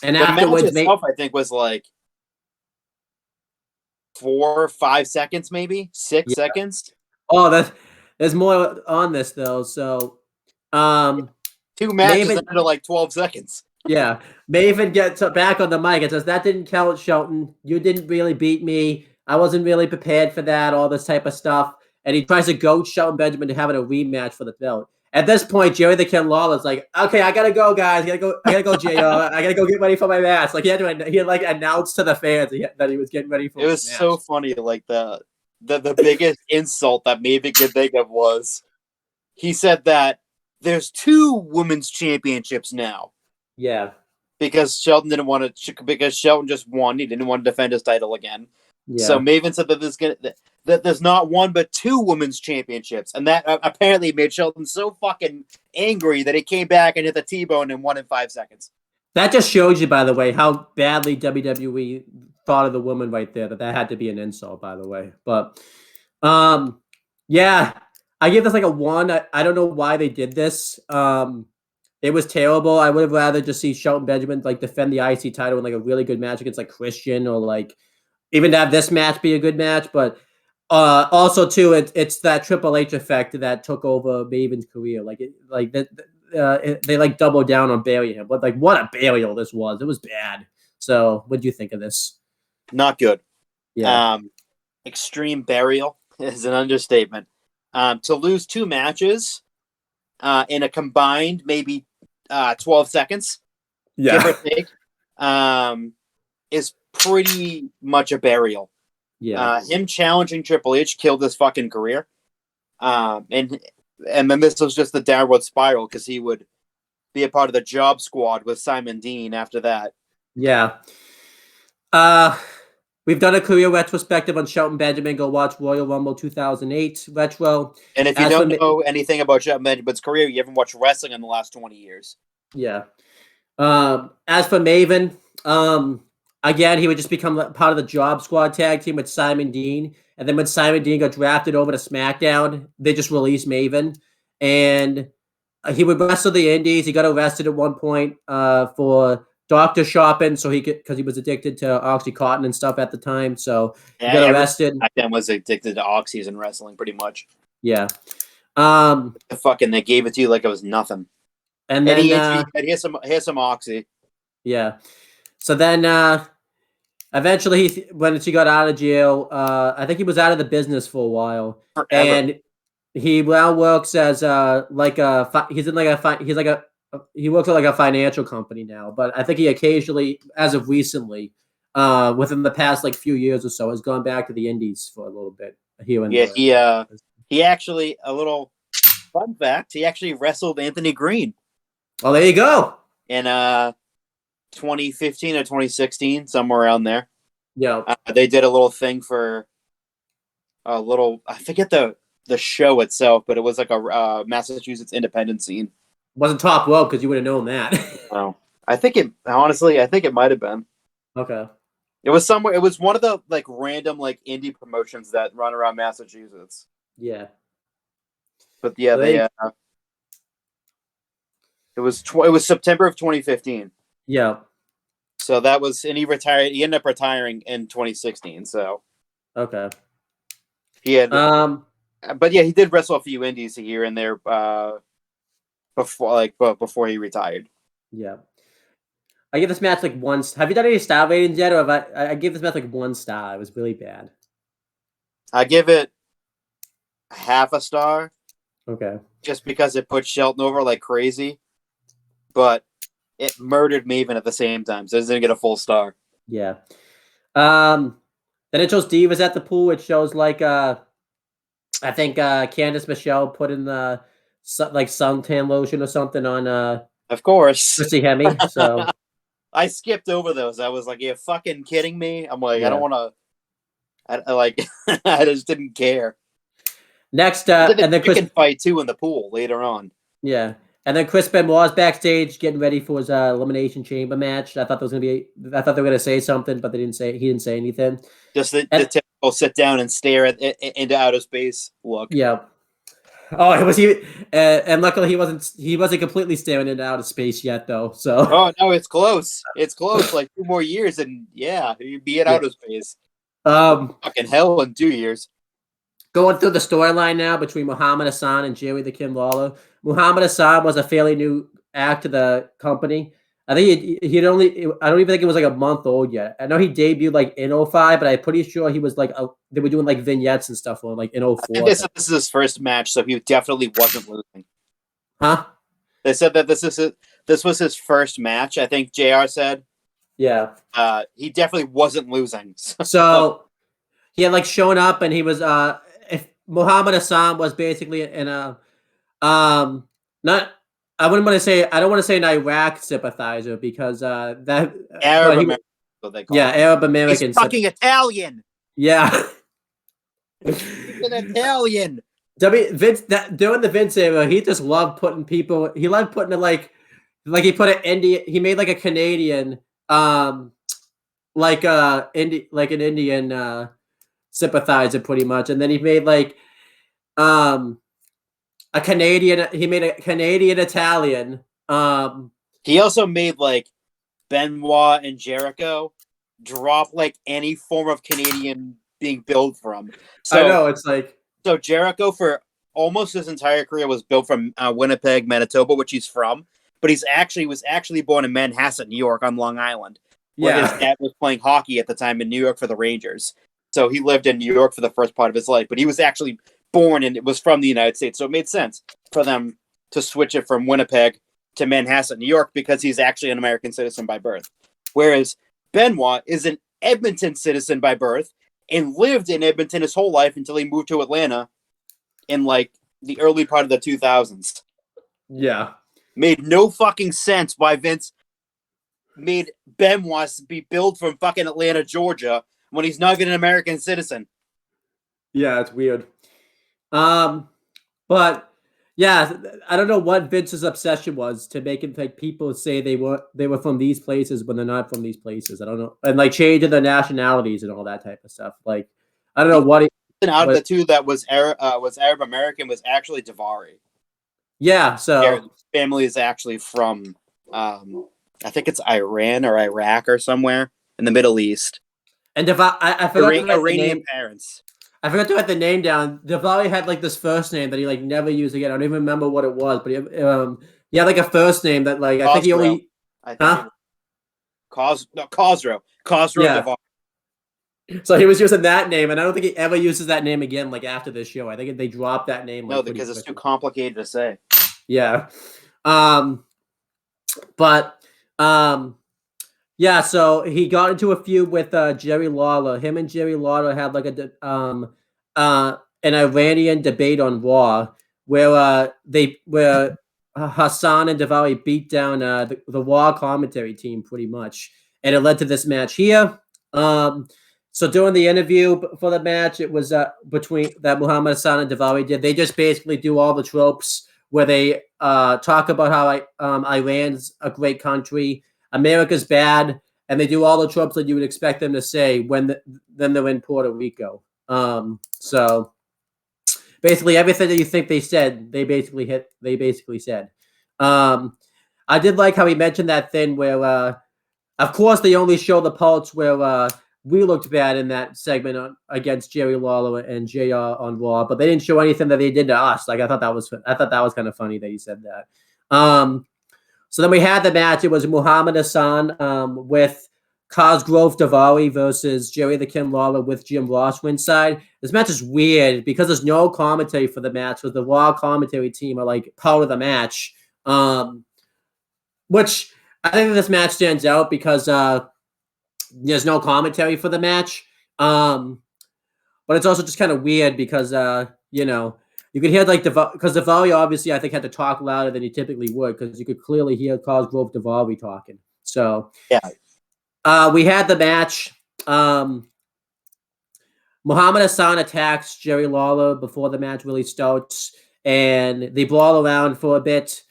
the afterwards, match itself, I think, was like 4 or 5 seconds, maybe 6 seconds. Oh, there's more on this though. So, 2 matches under like 12 seconds. Yeah, Maven gets back on the mic and says, "That didn't count, Shelton. You didn't really beat me. I wasn't really prepared for that. All this type of stuff." And he tries to goad Shelton Benjamin to having a rematch for the belt. At this point, Jerry the King Lawler's like, "Okay, I gotta go, guys. I gotta go, JR. I gotta go get ready for my match." Like he had like announced to the fans that he was getting ready for. It was so funny. Like the biggest insult that Maven could think of was he said that there's 2 women's championships now. Yeah, because Shelton didn't want to. Because Shelton just won, he didn't want to defend his title again. Yeah. So Maven said that there's not 1 but 2 women's championships, and that apparently made Shelton so fucking angry that he came back and hit the T-bone and won in 5 seconds. That just shows you, by the way, how badly WWE thought of the woman right there. That had to be an insult, by the way. But, yeah, I give this like a 1. I don't know why they did this. It was terrible. I would have rather just see Shelton Benjamin like defend the IC title in like a really good match against like Christian, or like even to have this match be a good match. But also too, it's that Triple H effect that took over Maven's career. They like doubled down on burying him. But like what a burial this was. It was bad. So what do you think of this? Not good. Yeah. Extreme burial is an understatement. To lose 2 matches in a combined maybe 12 seconds, give or take, is pretty much a burial. Yeah. Him challenging Triple H killed his fucking career. And then this was just the downward spiral because he would be a part of the Job Squad with Simon Dean after that. Yeah. We've done a career retrospective on Shelton Benjamin. Go watch Royal Rumble 2008 retro. And if you don't know anything about Shelton Benjamin's career, you haven't watched wrestling in the last 20 years. Yeah. As for Maven, again, he would just become part of the Job Squad tag team with Simon Dean. And then when Simon Dean got drafted over to SmackDown, they just released Maven. And he would wrestle the Indies. He got arrested at one point for doctor shopping, so because he was addicted to OxyContin and stuff at the time. So he got arrested. Back then was addicted to oxys and wrestling, pretty much. Yeah. They gave it to you like it was nothing. And then here's some oxy. Yeah. So then eventually, when she got out of jail, I think he was out of the business for a while. Forever. And he now works as he works at like a financial company now, but I think he occasionally, as of recently, within the past like few years or so, has gone back to the Indies for a little bit here and there. He actually, a little fun fact, he actually wrestled Anthony Green. Oh, there you go. In 2015 or 2016, somewhere around there. Yeah. They did a little thing for I forget the show itself, but it was like a Massachusetts independent scene. Wasn't Top Rope because you would have known that. Oh, I think it might have been. Okay. It was somewhere. It was one of the like random like indie promotions that run around Massachusetts. Yeah. But yeah, it was September of 2015. Yeah. So that was, and he retired. He ended up retiring in 2016. So. Okay. He had. But yeah, he did wrestle a few indies here and there. Before he retired. Yeah. I give this match like 1 star. Have you done any star ratings yet? Or have I give this match like 1 star. It was really bad. I give it half a star. Okay. Just because it put Shelton over like crazy. But it murdered Maven at the same time. So it didn't get a full star. Yeah. Then it shows Divas at the pool. It shows like I think Candice Michelle put in the like suntan lotion or something on Of course. Chrissy Hemme. So I skipped over those. I was like, "You fucking kidding me?" I'm like, Yeah. I don't want to. I like. I just didn't care. next, Did a and then chicken fight too in the pool later on. Yeah. And then Chris Benoit's backstage getting ready for his Elimination Chamber match. I thought there was gonna be. I thought they were gonna say something, but they didn't say. He didn't say anything. Just the typical sit down and stare into outer space look. Yeah. Oh, it was he, and luckily he wasn't. He wasn't completely staring into outer space yet, though. So. Oh no, it's close. It's close. Like 2 more years, and yeah, you'd be in outer space. Fucking hell in 2 years. Going through the storyline now between Muhammad Hassan and Jerry the King Lawler. Muhammad Hassan was a fairly new act to the company. I think he'd only. I don't even think it was like a month old yet. I know he debuted like in 05, but I'm pretty sure he was like they were doing like vignettes and stuff on like in 04. They said this is his first match, so he definitely wasn't losing. Huh? They said that this was his first match. I think JR said. Yeah. He definitely wasn't losing. So he had like shown up, and he was if Muhammad Hassan was basically in a not. I don't want to say an Iraq sympathizer because that Arab American, what they call it. Arab American. He's fucking Italian. Yeah. He's an Italian. Vince during the Vince era, he just loved putting people. He loved putting it like he put an Indian. He made like a Canadian, like an Indian sympathizer, pretty much, and then he made like a Canadian. He made a Canadian Italian. He also made like Benoit and Jericho drop like any form of Canadian being billed from. So, I know it's like so Jericho for almost his entire career was built from Winnipeg, Manitoba, which he's from. But was actually born in Manhasset, New York, on Long Island, where his dad was playing hockey at the time in New York for the Rangers. So he lived in New York for the first part of his life, but he was actually born and it was from the United States. So it made sense for them to switch it from Winnipeg to Manhasset, New York, because he's actually an American citizen by birth. Whereas Benoit is an Edmonton citizen by birth and lived in Edmonton his whole life until he moved to Atlanta in like the early part of the 2000s. Yeah. Made no fucking sense why Vince made Benoit be billed from fucking Atlanta, Georgia, when he's not even an American citizen. Yeah, it's weird. But yeah, I don't know what Vince's obsession was to make him like people say they were from these places when they're not from these places. I don't know, and like changing their nationalities and all that type of stuff. Like I don't know what. Out of the two that was Arab American was actually Davari. Yeah, so His family is actually from I think it's Iran or Iraq or somewhere in the Middle East. And I forgot Iranian parents. I forgot to write the name down. Davari had like this first name that he like never used again. I don't even remember what it was, but he had like a first name that like I think he only. Khosrow Yeah. Davari. So he was using that name, and I don't think he ever uses that name again. Like after this show, I think they dropped that name. Like, no, because it's too complicated to say. Yeah, yeah. So he got into a feud with Jerry Lawler. Him and Jerry Lawler had like an Iranian debate on Raw, where Hassan and Davari beat down the Raw commentary team pretty much, and it led to this match here. So during the interview for the match, it was between that Muhammad Hassan and Davari did. They just basically do all the tropes where they talk about how Iran's a great country, America's bad, and they do all the tropes that you would expect them to say then they're in Puerto Rico. So basically everything that you think they said, they basically said. I did like how he mentioned that thing where, of course, they only show the parts where we looked bad in that segment against Jerry Lawler and JR on Raw, but they didn't show anything that they did to us. Like I thought that was kind of funny that he said that. So then we had the match. It was Muhammad Hassan with Cosgrove Davari versus Jerry the King Lawler with Jim Ross ringside. This match is weird because there's no commentary for the match, because the Raw commentary team are like part of the match. Which I think this match stands out because there's no commentary for the match. But it's also just kind of weird because you know, you could hear like because Daivari obviously I think had to talk louder than he typically would because you could clearly hear Cosgrove Daivari talking. So we had the match. Muhammad Hassan attacks Jerry Lawler before the match really starts, and they brawl around for a bit.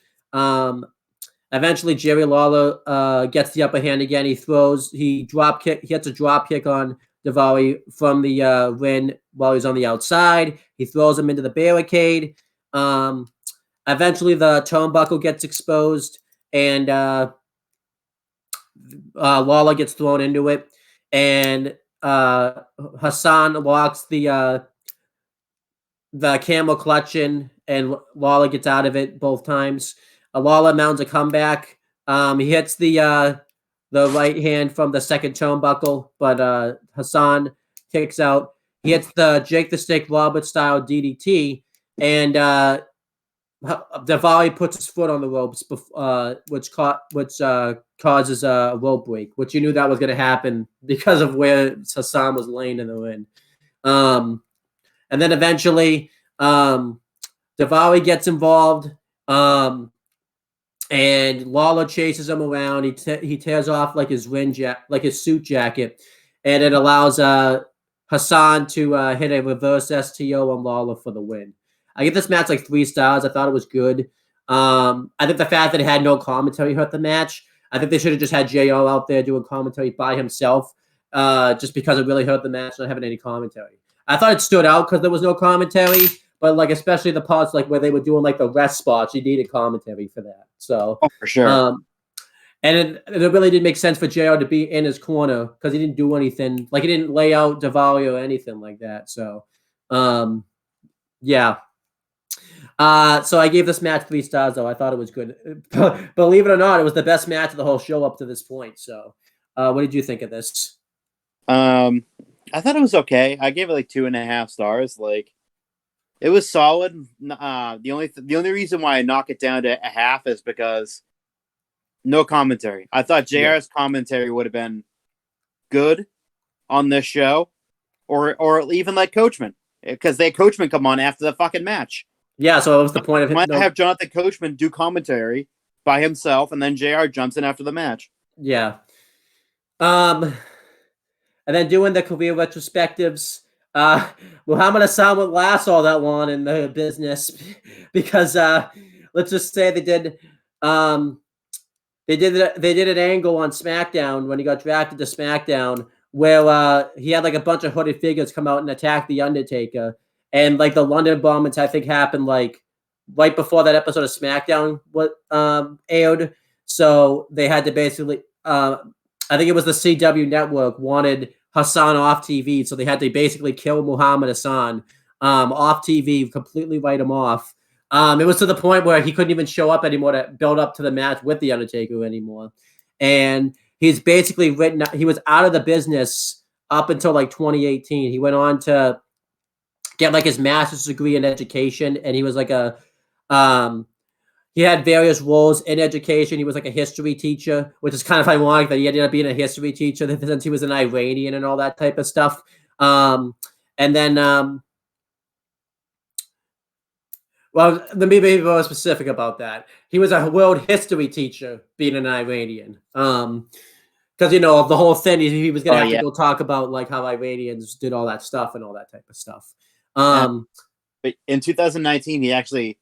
Eventually, Jerry Lawler gets the upper hand again. He hits a drop kick on Daivari from the ring while he's on the outside. He throws him into the barricade. Eventually, the turnbuckle gets exposed, and Lawler gets thrown into it, and Hassan locks the camel clutch in, and Lawler gets out of it both times. Lawler mounts a comeback. He hits the right hand from the second turnbuckle, but Hassan kicks out. He hits the Jake the Snake Roberts style DDT, and Daivari puts his foot on the ropes, which causes a rope break, which you knew that was going to happen because of where Hassan was laying in the ring. And then eventually, Daivari gets involved, and Lawler chases him around. He tears off like his suit jacket, and it allows Hassan to hit a reverse STO on Lawler for the win. I give this match like 3 stars. I thought it was good. I think the fact that it had no commentary hurt the match. I think they should have just had JR out there doing commentary by himself, just because it really hurt the match not having any commentary. I thought it stood out because there was no commentary, but like especially the parts like where they were doing like the rest spots, you needed commentary for that. So for sure. And it really didn't make sense for JR to be in his corner because he didn't do anything. Like he didn't lay out Daivari or anything like that. So yeah. So I gave this match 3 stars, though. I thought it was good. Believe it or not, it was the best match of the whole show up to this point. So, what did you think of this? I thought it was okay. I gave it like 2.5 stars. Like, it was solid. The only reason why I knock it down to a half is because no commentary. I thought JR's commentary would have been good on this show, or even like Coachman, because they had Coachman come on after the fucking match. Yeah, so what was the point of it? Might have Jonathan Coachman do commentary by himself, and then JR jumps in after the match. Yeah. And then doing the career retrospectives. Muhammad Hassan wouldn't last all that long in the business because let's just say they did an angle on SmackDown when he got drafted to SmackDown where he had like a bunch of hooded figures come out and attack the Undertaker. And like the London bombings, I think happened like right before that episode of SmackDown aired. So they had to basically, I think it was the CW network wanted Hassan off TV, so they had to basically kill Muhammad Hassan off TV, completely write him off. It was to the point where he couldn't even show up anymore to build up to the match with the Undertaker anymore. And he's basically he was out of the business up until like 2018. He went on to get like his master's degree in education, and he was like he had various roles in education. He was like a history teacher, which is kind of ironic that he ended up being a history teacher since he was an Iranian and all that type of stuff. And then, well, let me be more specific about that. He was a world history teacher being an Iranian. Because, you know, the whole thing, he was going to have to go talk about like how Iranians did all that stuff and all that type of stuff. But in 2019, he actually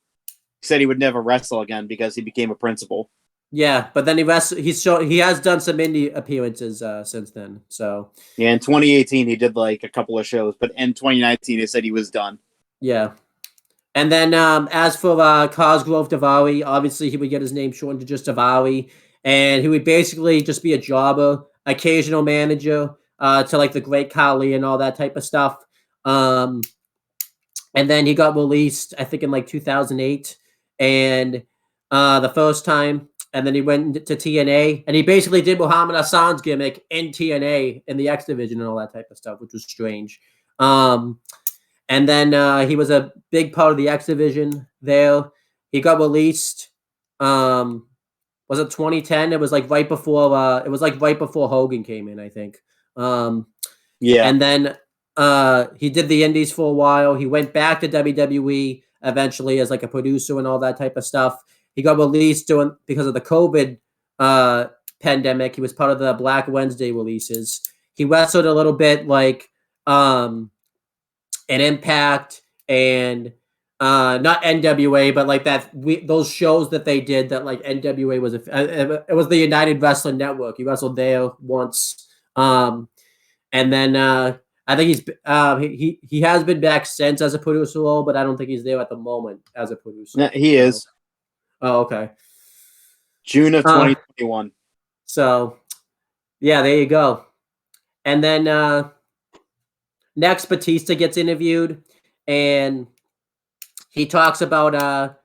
said he would never wrestle again because he became a principal. Yeah, but then he has done some indie appearances since then. So yeah, in 2018 he did like a couple of shows, but in 2019 he said he was done. Yeah, and then as for Cosgrove Daivari, obviously he would get his name shortened to just Daivari, and he would basically just be a jobber, occasional manager to like the Great Khali and all that type of stuff. And then he got released, I think, in like 2008, and the first time, and then he went to TNA, and he basically did Muhammad Hassan's gimmick in TNA in the X Division and all that type of stuff, which was strange. And then he was a big part of the X Division there. He got released. Was it 2010? It was like right before. It was like right before Hogan came in, I think. Yeah. And then he did the indies for a while. He went back to WWE eventually as like a producer and all that type of stuff. He got released because of the COVID pandemic. He was part of the Black Wednesday releases. He wrestled a little bit like an Impact and not NWA, but like those shows that they did that like NWA was it was the United Wrestling Network. He wrestled there once, and then I think he has been back since as a producer role, but I don't think he's there at the moment as a producer. Yeah, he is. Oh, okay. June of 2021. So, yeah, there you go. And then next, Batista gets interviewed, and he talks about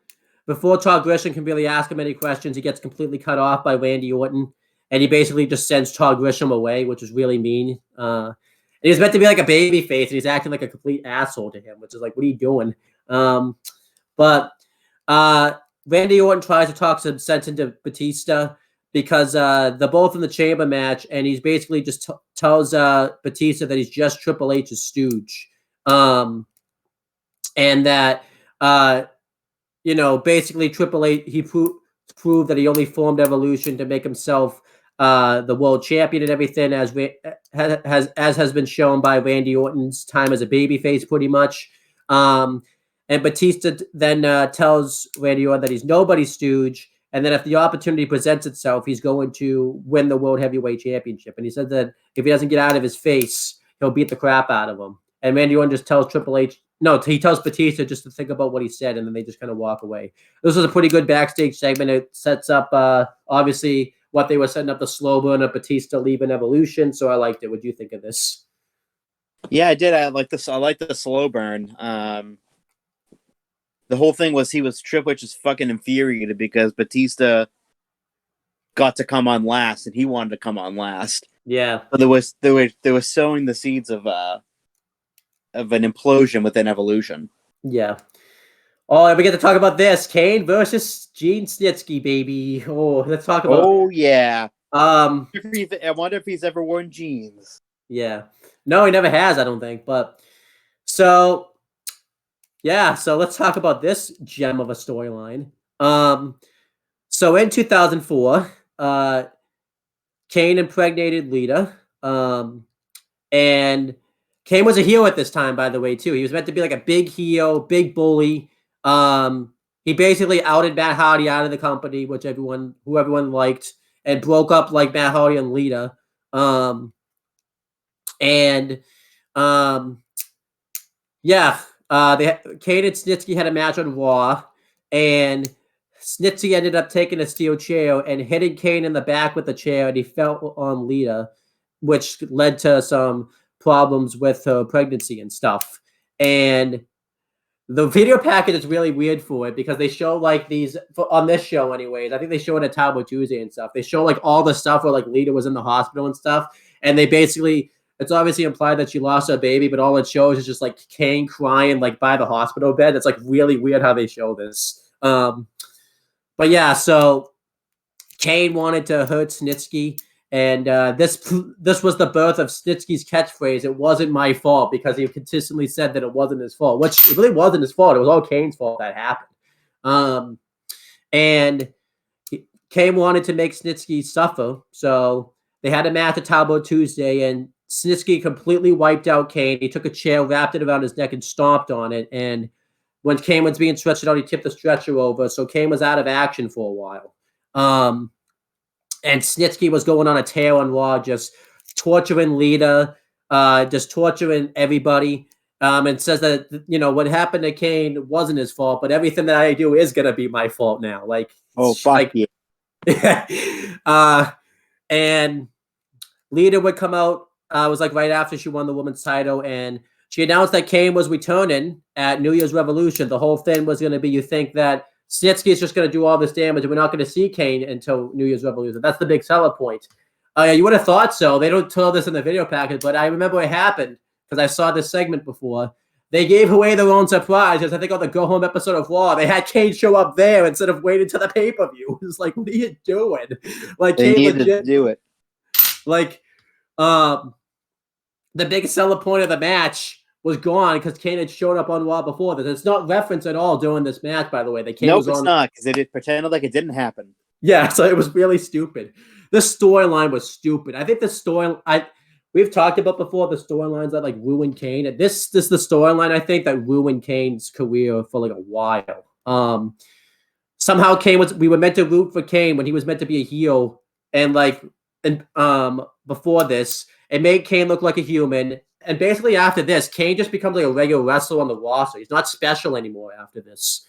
before Todd Grisham can really ask him any questions, he gets completely cut off by Randy Orton, and he basically just sends Todd Grisham away, which is really mean. And he's meant to be like a baby face, and he's acting like a complete asshole to him, which is like, what are you doing? But Randy Orton tries to talk some sense into Batista because they're both in the chamber match, and he's basically just tells Batista that he's just Triple H's stooge, and that basically Triple H he proved that he only formed Evolution to make himself the world champion and everything, as has been shown by Randy Orton's time as a babyface, pretty much. And Batista then tells Randy Orton that he's nobody's stooge, and then if the opportunity presents itself, he's going to win the World Heavyweight Championship. And he said that if he doesn't get out of his face, he'll beat the crap out of him. And Randy Orton just tells he tells Batista just to think about what he said, and then they just kind of walk away. This was a pretty good backstage segment. It sets up, obviously, what they were setting up, the slow burn of Batista leaving Evolution, so I liked it. What do you think of this? Yeah, I did. I like this. I like the slow burn. The whole thing was he was Triple H just fucking infuriated because Batista got to come on last, and he wanted to come on last. Yeah, but they were sowing the seeds of an implosion within Evolution. Yeah. Oh, we get to talk about this: Kane versus Gene Snitsky, baby. Oh, let's talk about. Oh yeah. I wonder if he's ever worn jeans. Yeah. No, he never has. I don't think. But so. Yeah, so let's talk about this gem of a storyline. So in 2004, Kane impregnated Lita, and Kane was a heel at this time, by the way, too. He was meant to be like a big heel, big bully. He basically outed Matt Hardy out of the company, which everyone liked, and broke up like Matt Hardy and Lita. Yeah. Kane and Snitsky had a match on Raw, and Snitsky ended up taking a steel chair and hitting Kane in the back with the chair, and he fell on Lita, which led to some problems with her pregnancy and stuff. And the video package is really weird for it because they show like these on this show, anyways. I think they show it at Taboo Tuesday and stuff. They show like all the stuff where like Lita was in the hospital and stuff, and they basically. It's obviously implied that she lost her baby, but all it shows is just like Kane crying like by the hospital bed. It's like really weird how they show this. But yeah, so Kane wanted to hurt Snitsky, and this was the birth of Snitsky's catchphrase. It wasn't my fault, because he consistently said that it wasn't his fault, which it really wasn't his fault. It was all Kane's fault that happened. And Kane wanted to make Snitsky suffer, so they had a match at Taboo Tuesday, and Snitsky completely wiped out Kane. He took a chair, wrapped it around his neck, and stomped on it. And when Kane was being stretched out, he tipped the stretcher over. So Kane was out of action for a while. And Snitsky was going on a tear on Raw, just torturing Lita, just torturing everybody. And says that, what happened to Kane wasn't his fault, but everything that I do is going to be my fault now. Like, oh, fuck you. And Lita would come out. It was like right after she won the women's title, and she announced that Kane was returning at New Year's Revolution. The whole thing was going to be, you think that Snitsky is just going to do all this damage, and we're not going to see Kane until New Year's Revolution. That's the big seller point. You would have thought so. They don't tell this in the video package, but I remember it happened because I saw this segment before. They gave away their own surprise, because I think on the Go Home episode of Raw, they had Kane show up there instead of waiting to the pay-per-view. It's like, what are you doing? Like, they Kane needed to do it. Like, the big selling point of the match was gone because Kane had showed up on Raw before this. It's not referenced at all during this match, by the way. The Kane Nope, was it's on. not, because it pretended like it didn't happen. Yeah, so it was really stupid. The storyline was stupid. I think we've talked about before the storylines that like ruined Kane. This is the storyline I think that ruined Kane's career for like a while. Somehow we were meant to root for Kane when he was meant to be a heel, and before this, it made Kane look like a human. And basically after this, Kane just becomes like a regular wrestler on the roster. He's not special anymore after this.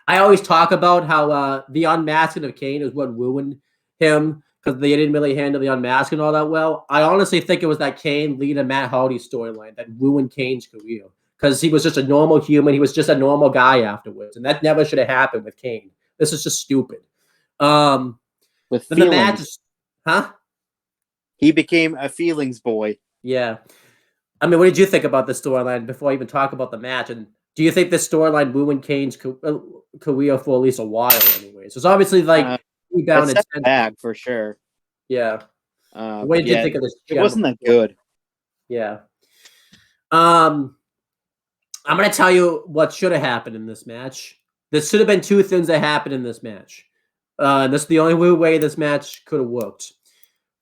I always talk about how the unmasking of Kane is what ruined him because they didn't really handle the unmasking all that well. I honestly think it was that Kane lead a Matt Hardy storyline that ruined Kane's career because he was just a normal human. He was just a normal guy afterwards, and that never should have happened with Kane. This is just stupid. With the feelings. match, huh? He became a feelings boy. Yeah. I mean, what did you think about the storyline before I even talk about the match? And do you think this storyline ruined Kane's career for at least a while anyways? It's obviously like rebounded back for sure. Yeah. What did you think of this? It wasn't that good. Yeah. I'm going to tell you what should have happened in this match. There should have been two things that happened in this match. And this is the only way this match could have worked.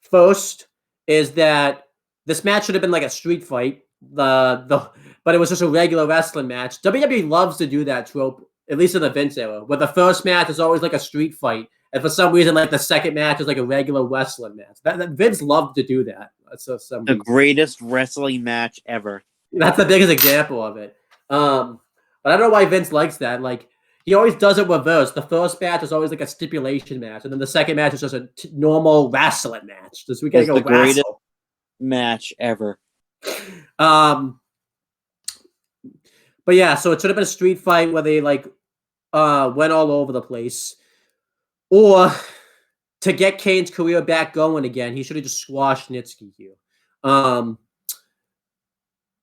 First is that this match should have been like a street fight. But it was just a regular wrestling match. WWE loves to do that trope, at least in the Vince era, where the first match is always like a street fight, and for some reason, like the second match is like a regular wrestling match. That Vince loved to do that. The greatest wrestling match ever. That's the biggest example of it. But I don't know why Vince likes that. Like he always does it reverse. The first match is always like a stipulation match, and then the second match is just a normal wrestling match. Just we gotta go the greatest match ever. But yeah, so it should have been a street fight where they like went all over the place. Or to get Kane's career back going again, he should have just squashed Snitsky here.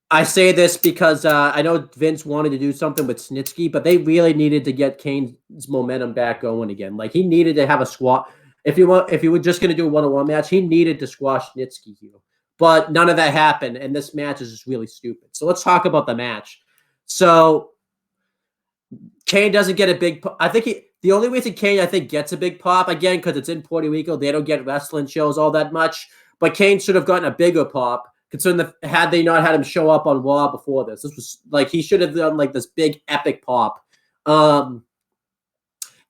I say this because I know Vince wanted to do something with Snitsky, but they really needed to get Kane's momentum back going again. Like he needed to have a squash. If you were just going to do a one-on-one match, he needed to squash Snitsky here. But none of that happened, and this match is just really stupid. So let's talk about the match. So Kane doesn't get a big pop. I think the only reason Kane, I think, gets a big pop, again, because it's in Puerto Rico, they don't get wrestling shows all that much. But Kane should have gotten a bigger pop, considering had they not had him show up on Raw before this. This was like he should have done like this big epic pop. The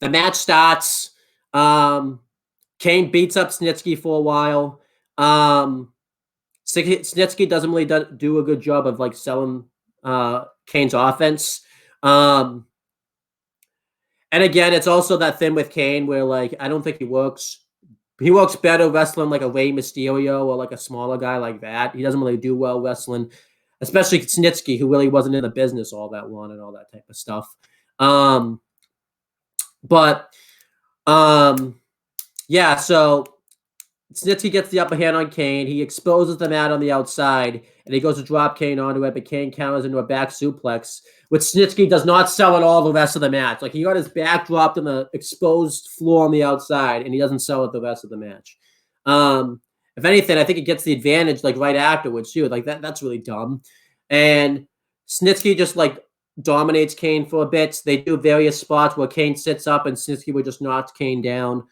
match starts. Kane beats up Snitsky for a while. Snitsky doesn't really do a good job of like selling Kane's offense. And again, it's also that thing with Kane where like I don't think he works. He works better wrestling like a Rey Mysterio or like a smaller guy like that. He doesn't really do well wrestling, especially Snitsky, who really wasn't in the business all that long and all that type of stuff. Yeah, so Snitsky gets the upper hand on Kane. He exposes the mat on the outside, and he goes to drop Kane onto it, but Kane counters into a back suplex, which Snitsky does not sell at all the rest of the match. Like, he got his back dropped on the exposed floor on the outside, and he doesn't sell it the rest of the match. If anything, I think it gets the advantage, like, right afterwards, too. Like, that's really dumb. And Snitsky just, like, dominates Kane for a bit. They do various spots where Kane sits up, and Snitsky would just knock Kane down.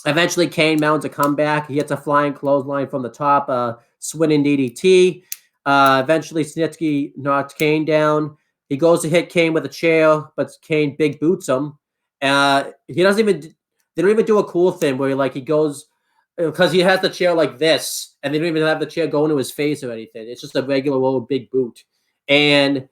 Eventually, Kane mounts a comeback. He hits a flying clothesline from the top, swinging DDT. Eventually, Snitsky knocks Kane down. He goes to hit Kane with a chair, but Kane big boots him. They don't even do a cool thing where he goes, because he has the chair like this, and they don't even have the chair go into his face or anything. It's just a regular old big boot. And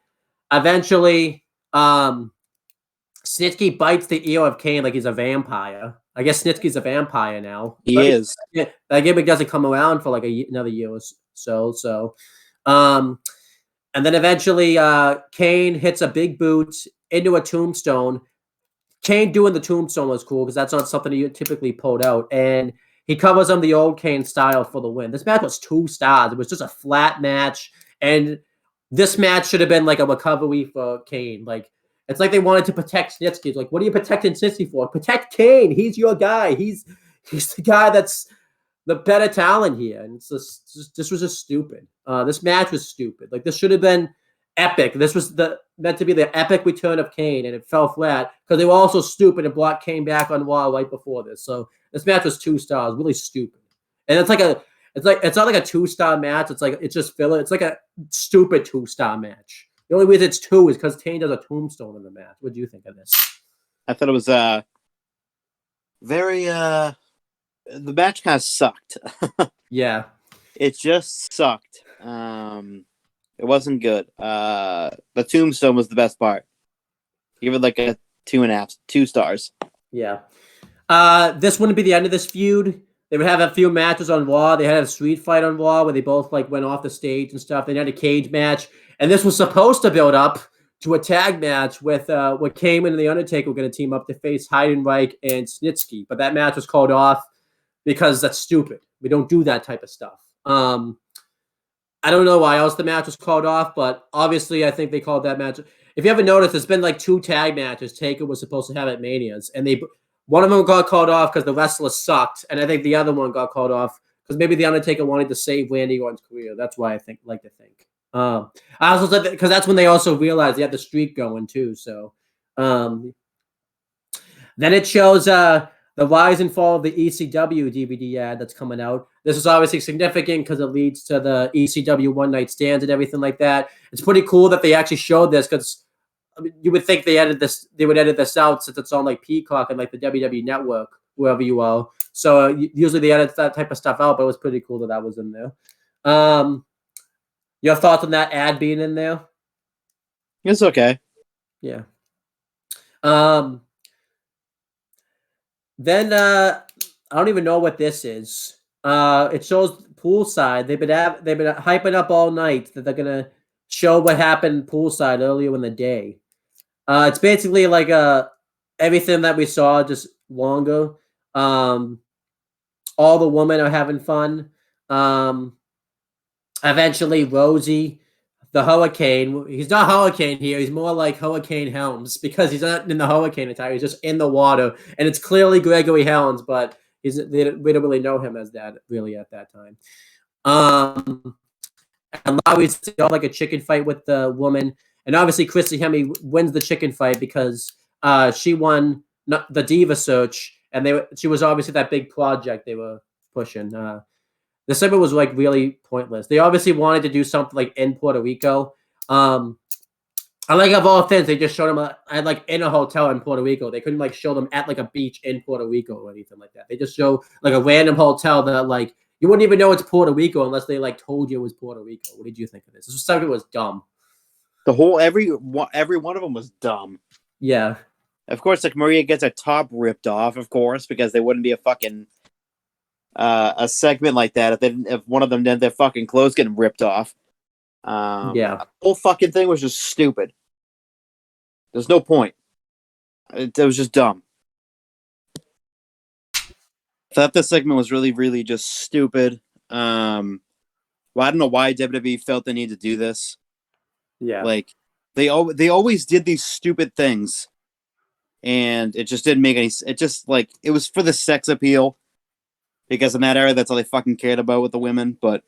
eventually, Snitsky bites the ear of Kane like he's a vampire. I guess Snitsky's a vampire now. He is. That gimmick doesn't come around for like another year or so. And then eventually Kane hits a big boot into a tombstone. Kane doing the tombstone was cool because that's not something you typically pulled out. And he covers him the old Kane style for the win. This match was 2 stars. It was just a flat match. And this match should have been like a recovery for Kane. Like, it's like they wanted to protect Snitsky. It's like, what are you protecting Snitsky for? Protect Kane. He's your guy. He's the guy that's the better talent here, and it's just this was just stupid. This match was stupid. Like this should have been epic. This was meant to be the epic return of Kane, and it fell flat because they were also stupid and brought Kane back on Raw right before this. So this match was 2 stars, really stupid. And it's not like a 2-star match. It's just filler. It's like a stupid 2-star match. The only reason it's 2 is because Kane does a tombstone in the match. What do you think of this? I thought it was very the match kind of sucked. Yeah. It just sucked. It wasn't good. The tombstone was the best part. Give it like a 2.5, 2 stars. Yeah. This wouldn't be the end of this feud. They would have a few matches on Raw. They had a street fight on Raw where they both like went off the stage and stuff. They had a cage match, and this was supposed to build up to a tag match with what Kane and the Undertaker were going to team up to face Heidenreich and Snitsky, but that match was called off because that's stupid. We don't do that type of stuff. I don't know why else the match was called off, but obviously I think they called that match. If you haven't noticed, there's been like 2 tag matches Taker was supposed to have at Manias, and one of them got called off because the wrestler sucked, and I think the other one got called off because maybe the Undertaker wanted to save Randy Orton's career. That's why I like to think. I also said because that's when they also realized they had the streak going too. So then it shows the rise and fall of the ECW DVD ad that's coming out. This is obviously significant because it leads to the ECW One Night Stands and everything like that. It's pretty cool that they actually showed this because you would think they would edit this out since it's on like Peacock and like the WWE Network, wherever you are. So usually they edit that type of stuff out, but it was pretty cool that was in there. Your thoughts on that ad being in there? It's okay. Yeah. Then I don't even know what this is. It shows poolside. They've been hyping up all night that they're gonna show what happened poolside earlier in the day. It's basically like everything that we saw, just longer. All the women are having fun. Eventually, Rosie, the Hurricane. He's not Hurricane here. He's more like Hurricane Helms because he's not in the Hurricane attire. He's just in the water, and it's clearly Gregory Helms, but we don't really know him as that really at that time. And Lowry's like a chicken fight with the woman. And obviously, Christy Hemme wins the chicken fight because she won the Diva Search, and she was obviously that big project they were pushing. The segment was like really pointless. They obviously wanted to do something like in Puerto Rico. I like of all things, they just showed them at like in a hotel in Puerto Rico. They couldn't like show them at like a beach in Puerto Rico or anything like that. They just show like a random hotel that like you wouldn't even know it's Puerto Rico unless they like told you it was Puerto Rico. What did you think of this? This segment was dumb. The whole every one of them was dumb. Yeah. Of course, like Maria gets her top ripped off, of course, because they wouldn't be a fucking a segment like that if one of them did their fucking clothes getting ripped off. Yeah. The whole fucking thing was just stupid. There's no point. It was just dumb. I thought this segment was really, really just stupid. Well, I don't know why WWE felt the need to do this. Yeah. Like they always did these stupid things, and it just didn't make any. It just like it was for the sex appeal, because in that era, that's all they fucking cared about with the women. But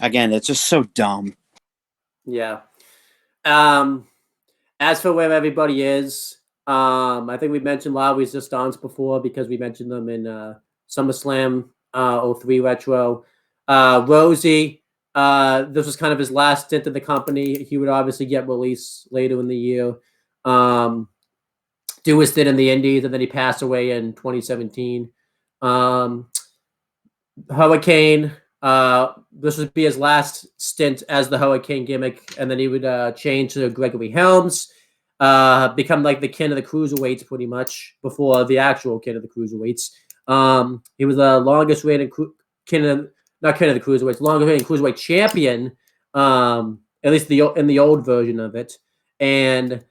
again, it's just so dumb. Yeah. As for where everybody is, I think we mentioned Lowry's just dance before because we mentioned them in SummerSlam 03 Retro. Rosie. This was kind of his last stint in the company. He would obviously get released later in the year. Dewis did in the Indies, and then he passed away in 2017. Hurricane. This would be his last stint as the Hurricane gimmick, and then he would change to Gregory Helms, become like the king of the cruiserweights pretty much before the actual king of the cruiserweights. He was the longest reigning not king of the cruiserweights, longest reigning cruiserweight champion, at least in the old version of it. And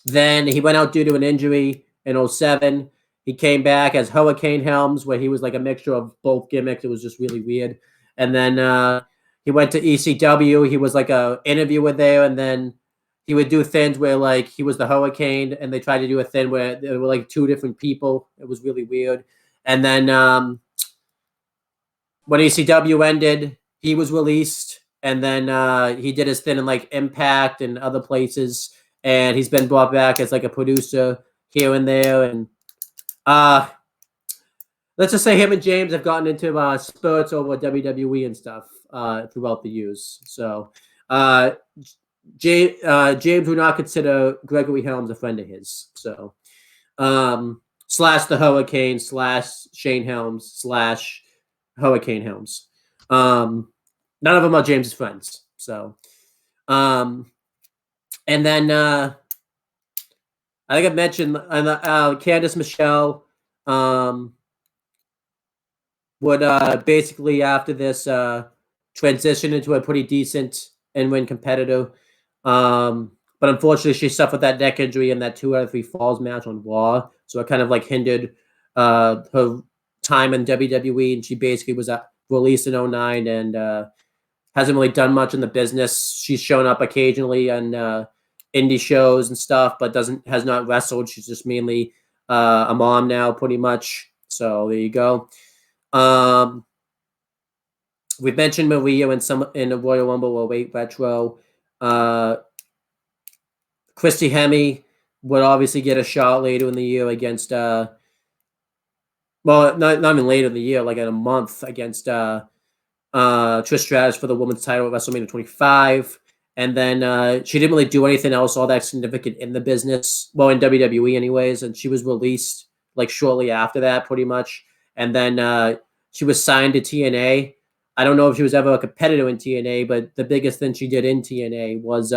then he went out due to an injury in 2007. He came back as Hurricane Helms, where he was like a mixture of both gimmicks. It was just really weird. And then he went to ECW. He was like a interviewer there, and then he would do things where like he was the Hurricane, and they tried to do a thing where there were like 2 different people. It was really weird. And then when ECW ended, he was released. And then he did his thing in like Impact and other places. And he's been brought back as like a producer here and there. And let's just say him and James have gotten into spurts over WWE and stuff throughout the years. So James would not consider Gregory Helms a friend of his. So slash the Hurricane slash Shane Helms slash Hurricane Helms. None of them are James's friends. So and then I think I mentioned Candice Michelle would basically after this transition into a pretty decent in-ring competitor. But unfortunately, she suffered that neck injury in that 2 out of 3 falls match on Raw. So it kind of like hindered her time in WWE. And she basically was released in 2009 and hasn't really done much in the business. She's shown up occasionally on indie shows and stuff, but has not wrestled. She's just mainly a mom now, pretty much. So there you go. We mentioned Maria in the Royal Rumble 08 Retro. Christy Hemme would obviously get a shot later in the year against well, not even later in the year, like in a month against Trish Stratus for the women's title at WrestleMania 25. And then she didn't really do anything else all that significant in the business. Well, in WWE anyways. And she was released like shortly after that, pretty much. And then she was signed to TNA. I don't know if she was ever a competitor in TNA, but the biggest thing she did in TNA was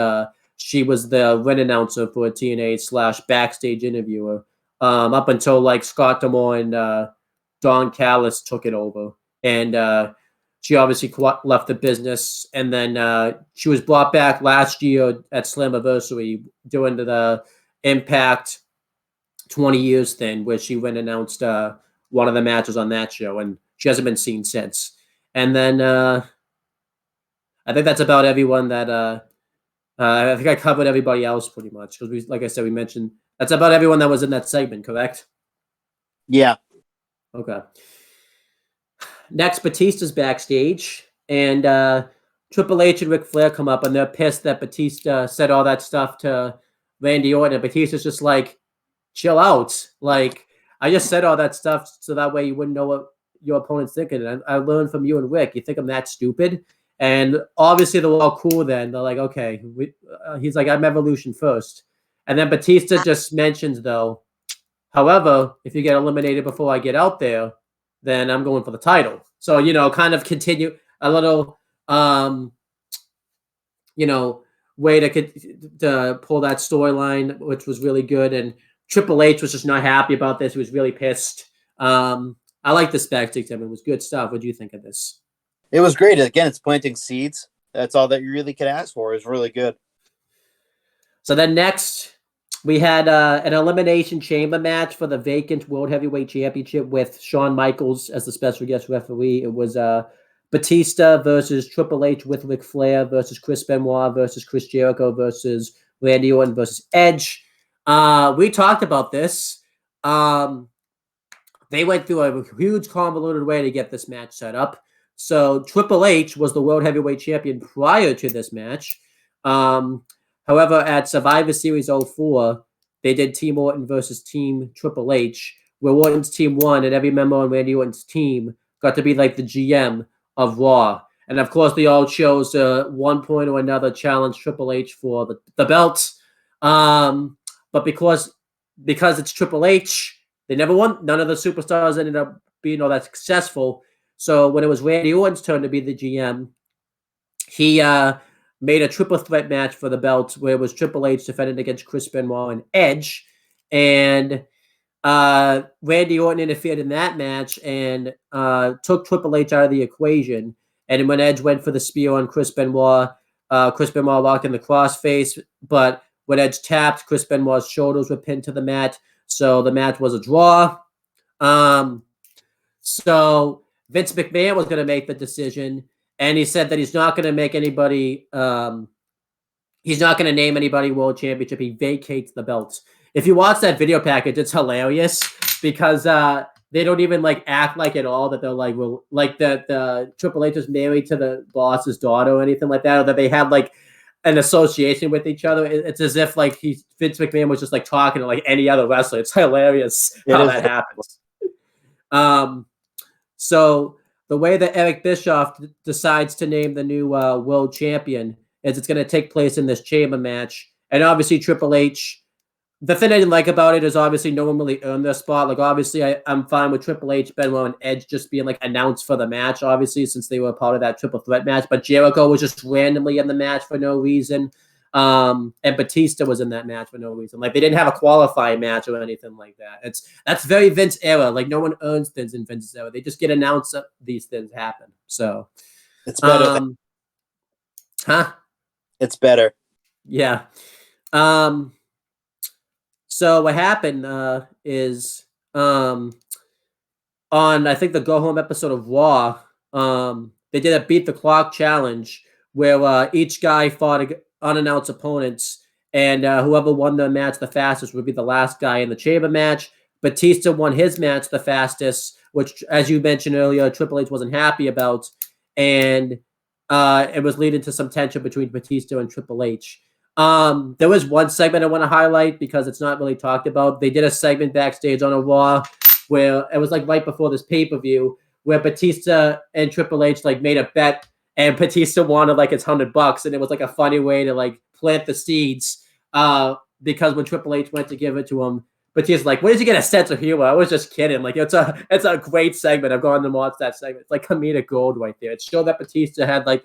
she was the ring announcer for TNA / backstage interviewer up until like Scott D'Amore and Don Callis took it over. And she obviously left the business. And then she was brought back last year at Slammiversary during the Impact 20 years thing where she went and announced one of the matches on that show. And she hasn't been seen since. And then I think that's about everyone that I think I covered everybody else pretty much because like I said, we mentioned that's about everyone that was in that segment, correct? Yeah. Okay. Next, Batista's backstage, and Triple H and Ric Flair come up, and they're pissed that Batista said all that stuff to Randy Orton. And Batista's just like, chill out. Like, I just said all that stuff so that way you wouldn't know what your opponent's thinking. And I learned from you and Rick. You think I'm that stupid? And obviously they're all cool then. They're like, okay. He's like, I'm Evolution first. And then Batista just mentions, though, however, if you get eliminated before I get out there, then I'm going for the title. So, kind of continue a little, way to pull that storyline, which was really good. And Triple H was just not happy about this. He was really pissed. I like this backstage segment. It was good stuff. What do you think of this? It was great. Again, it's planting seeds. That's all that you really could ask for. It was really good. So then next, we had an Elimination Chamber match for the vacant World Heavyweight Championship with Shawn Michaels as the special guest referee. It was Batista versus Triple H with Ric Flair versus Chris Benoit versus Chris Jericho versus Randy Orton versus Edge. We talked about this. They went through a huge convoluted way to get this match set up. So Triple H was the World Heavyweight Champion prior to this match. However, at Survivor Series 04, they did Team Orton versus Team Triple H, where Orton's team won, and every member on Randy Orton's team got to be like the GM of Raw. And of course, they all chose one point or another challenge Triple H for the belt. But because it's Triple H, they never won. None of the superstars ended up being all that successful. So when it was Randy Orton's turn to be the GM, he made a triple threat match for the belt where it was Triple H defending against Chris Benoit and Edge. And Randy Orton interfered in that match and took Triple H out of the equation. And when Edge went for the spear on Chris Benoit locked in the crossface. But when Edge tapped, Chris Benoit's shoulders were pinned to the mat. So the match was a draw. So Vince McMahon was going to make the decision. And he said that he's not going to make anybody, he's not going to name anybody world championship. He vacates the belt. If you watch that video package, it's hilarious because they don't even like act like at all that they're like, well, like that the Triple H is married to the boss's daughter or anything like that, or that they have like an association with each other. It's as if like Vince McMahon was just like talking to like any other wrestler. It's hilarious how that happens. So the way that Eric Bischoff decides to name the new world champion is it's going to take place in this chamber match, and obviously Triple H. The thing I didn't like about it is obviously no one really earned their spot. Like obviously I'm fine with Triple H, Benoit, and Edge just being like announced for the match, obviously, since they were part of that triple threat match. But Jericho was just randomly in the match for no reason. And Batista was in that match for no reason. Like they didn't have a qualifying match or anything like that. That's very Vince era. Like no one earns things in Vince's era. They just get announced that these things happen. So it's better. It's better. Yeah. So what happened is on I think the Go Home episode of Raw, they did a Beat the Clock challenge where each guy fought unannounced opponents, and whoever won the match the fastest would be the last guy in the chamber match. Batista won his match the fastest, which, as you mentioned earlier, Triple H wasn't happy about, and it was leading to some tension between Batista and Triple H. There was one segment I want to highlight because it's not really talked about. They did a segment backstage on a Raw where it was like right before this pay-per-view where Batista and Triple H like made a bet, and Batista wanted like his $100, and it was like a funny way to like plant the seeds. Because when Triple H went to give it to him, Batista's like, "Where did you get a sense of humor? I was just kidding." Like it's a great segment. I've gone to watch that segment. It's like comedic gold right there. It showed that Batista had like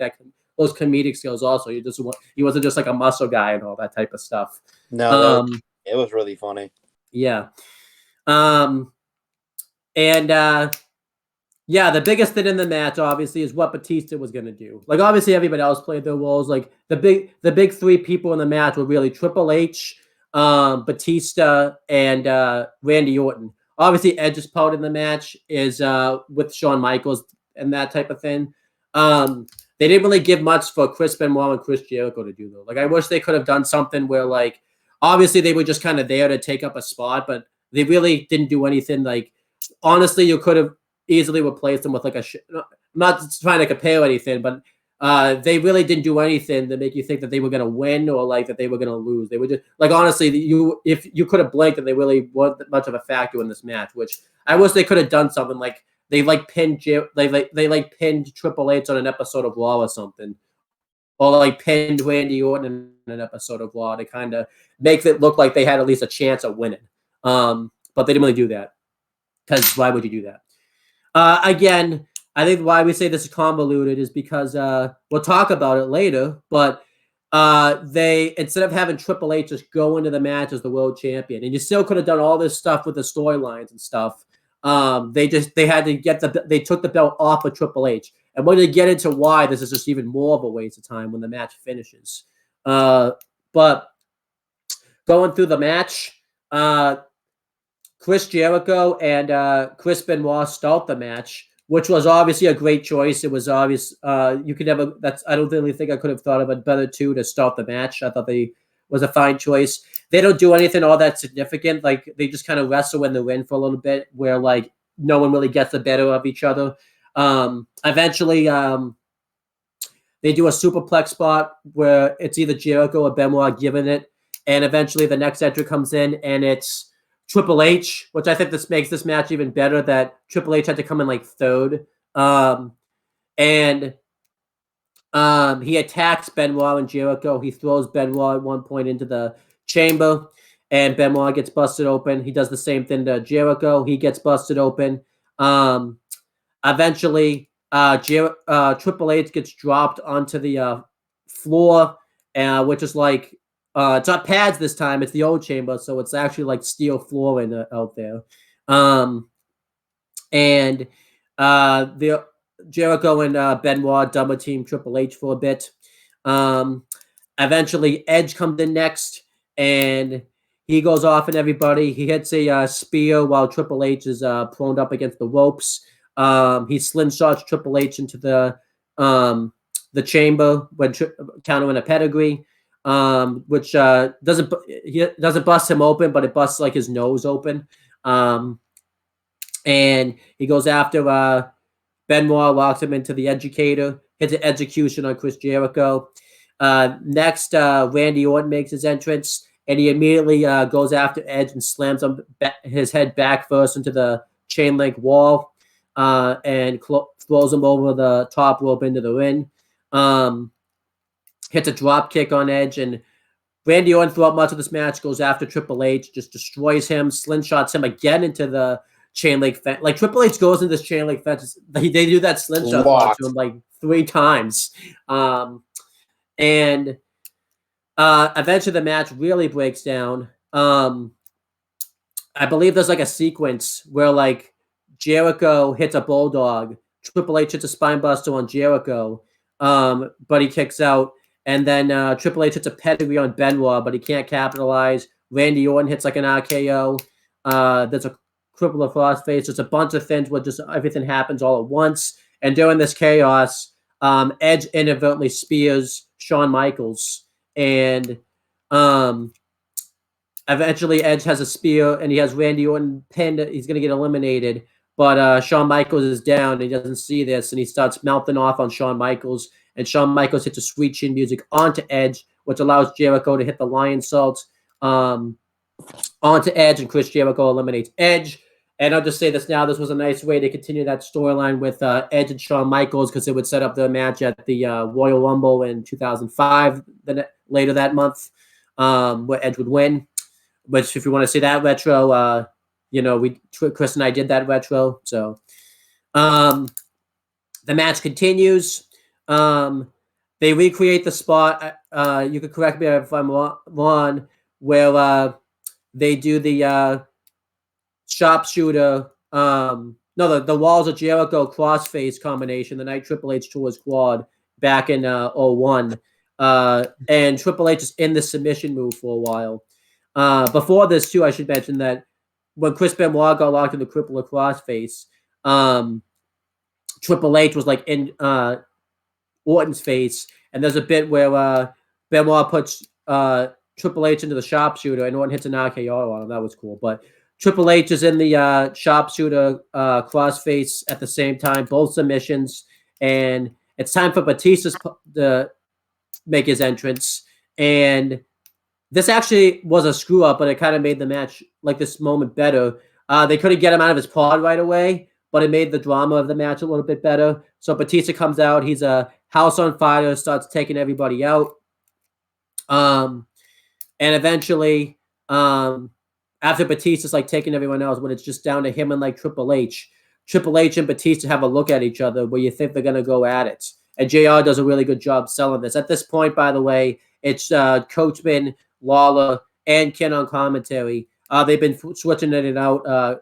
those comedic skills also. He wasn't just like a muscle guy and all that type of stuff. No, it was really funny. Yeah. Yeah, the biggest thing in the match obviously is what Batista was gonna do. Like obviously everybody else played their roles. Like the big three people in the match were really Triple H, Batista, and Randy Orton. Obviously Edge's part in the match is with Shawn Michaels and that type of thing. They didn't really give much for Chris Benoit and Chris Jericho to do though. Like I wish they could have done something where like obviously they were just kind of there to take up a spot, but they really didn't do anything. Like honestly, you could have easily replaced them with like I'm not trying to compare anything, but they really didn't do anything to make you think that they were going to win or like that they were going to lose. They were just like, honestly, if you could have blinked and they really weren't much of a factor in this match, which I wish they could have done something like they pinned pinned Triple H on an episode of Raw or something, or like pinned Randy Orton in an episode of Raw to kind of make it look like they had at least a chance of winning. But they didn't really do that, because why would you do that? Again, I think why we say this is convoluted is because we'll talk about it later, but they, instead of having Triple H just go into the match as the world champion, and you still could have done all this stuff with the storylines and stuff, they had to they took the belt off of Triple H. And we're going to get into why this is just even more of a waste of time when the match finishes. But going through the match, Chris Jericho and Chris Benoit start the match, which was obviously a great choice. It was obvious. You could never. I don't really think I could have thought of a better two to start the match. I thought they was a fine choice. They don't do anything all that significant. Like they just kind of wrestle in the ring for a little bit, where like no one really gets the better of each other. Eventually, they do a superplex spot where it's either Jericho or Benoit giving it, and eventually the next entry comes in, and it's Triple H, which I think this makes this match even better, that Triple H had to come in like third. And he attacks Benoit and Jericho. He throws Benoit at one point into the chamber, and Benoit gets busted open. He does the same thing to Jericho. He gets busted open. Eventually, Triple H gets dropped onto the floor, which is like, it's not pads this time. It's the old chamber, so it's actually like steel flooring out there. And the Jericho and Benoit double team Triple H for a bit. Eventually, Edge comes in next, and he goes off on everybody. He hits a spear while Triple H is prone up against the ropes. He slingshots Triple H into the chamber when countering a pedigree. Which doesn't bust him open, but it busts like his nose open. and he goes after Benoit, locks him into the educator, hits an execution on Chris Jericho. Next, Randy Orton makes his entrance, and he immediately goes after Edge and slams his head back first into the chain link wall, and throws him over the top rope into the ring. Hits a drop kick on Edge, and Randy Orton throughout much of this match goes after Triple H, just destroys him, slingshots him again into the chain link fence. Like Triple H goes into this chain link fence. They do that slingshot to him like 3 times. And eventually the match really breaks down. I believe there's like a sequence where like Jericho hits a bulldog, Triple H hits a spine buster on Jericho, but he kicks out. And then Triple H hits a pedigree on Benoit, but he can't capitalize. Randy Orton hits like an RKO. There's a crippler crossface. There's a bunch of things where just everything happens all at once. And during this chaos, Edge inadvertently spears Shawn Michaels. And eventually Edge has a spear, and he has Randy Orton pinned. He's going to get eliminated. But Shawn Michaels is down, and he doesn't see this, and he starts mouthing off on Shawn Michaels. And Shawn Michaels hits a sweet chin music onto Edge, which allows Jericho to hit the lion salt onto Edge, and Chris Jericho eliminates Edge. And I'll just say this now. This was a nice way to continue that storyline with Edge and Shawn Michaels, because it would set up the match at the Royal Rumble in 2005, later that month, where Edge would win. Which, if you want to see that retro, Chris and I did that retro. So the match continues. They recreate the spot. You could correct me if I'm wrong, where they do the sharpshooter. The Walls of Jericho crossface combination, the night Triple H tore his quad back in 01. And Triple H is in the submission move for a while. Before this, too, I should mention that when Chris Benoit got locked in the crippler crossface, Triple H was like in Orton's face, and there's a bit where Benoit puts Triple H into the sharpshooter, and Orton hits an RKO on him. That was cool. But Triple H is in the sharpshooter crossface at the same time, both submissions, and it's time for Batista to make his entrance. And this actually was a screw up, but it kind of made the match, like this moment, better. They couldn't get him out of his pod right away, but it made the drama of the match a little bit better. So Batista comes out. He's a house on fire, starts taking everybody out. And eventually, after Batista's like taking everyone else, when it's just down to him and like Triple H and Batista have a look at each other where you think they're going to go at it. And JR does a really good job selling this. At this point, by the way, it's Coachman, Lawler, and Ken on commentary. They've been switching it out.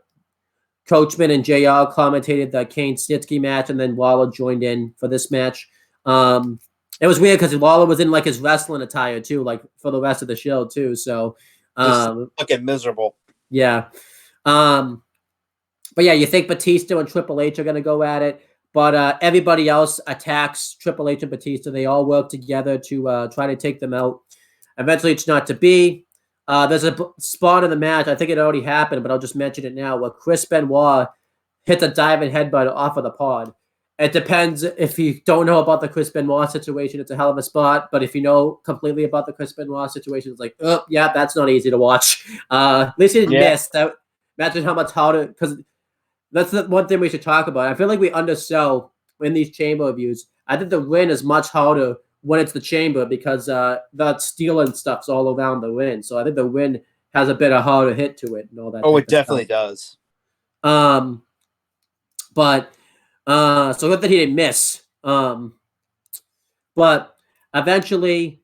Coachman and JR commentated the Kane Snitsky match, and then Lawler joined in for this match. It was weird because Lawler was in like his wrestling attire too, like for the rest of the show too. So looking miserable. Yeah. But yeah, you think Batista and Triple H are going to go at it, but everybody else attacks Triple H and Batista. They all work together to try to take them out. Eventually, it's not to be. There's a spot in the match. I think it already happened, but I'll just mention it now, where Chris Benoit hits a diving headbutt off of the pod. It depends. If you don't know about the Chris Benoit situation, it's a hell of a spot. But if you know completely about the Chris Benoit situation, it's like, oh, yeah, that's not easy to watch. At least he didn't miss. That, imagine how much harder, because that's the one thing we should talk about. I feel like we undersell in these chamber reviews. I think the win is much harder when it's the chamber, because that steel and stuff's all around the win. So I think the win has a bit of harder hit to it and all that. Oh, it definitely does. So good that he didn't miss. But eventually,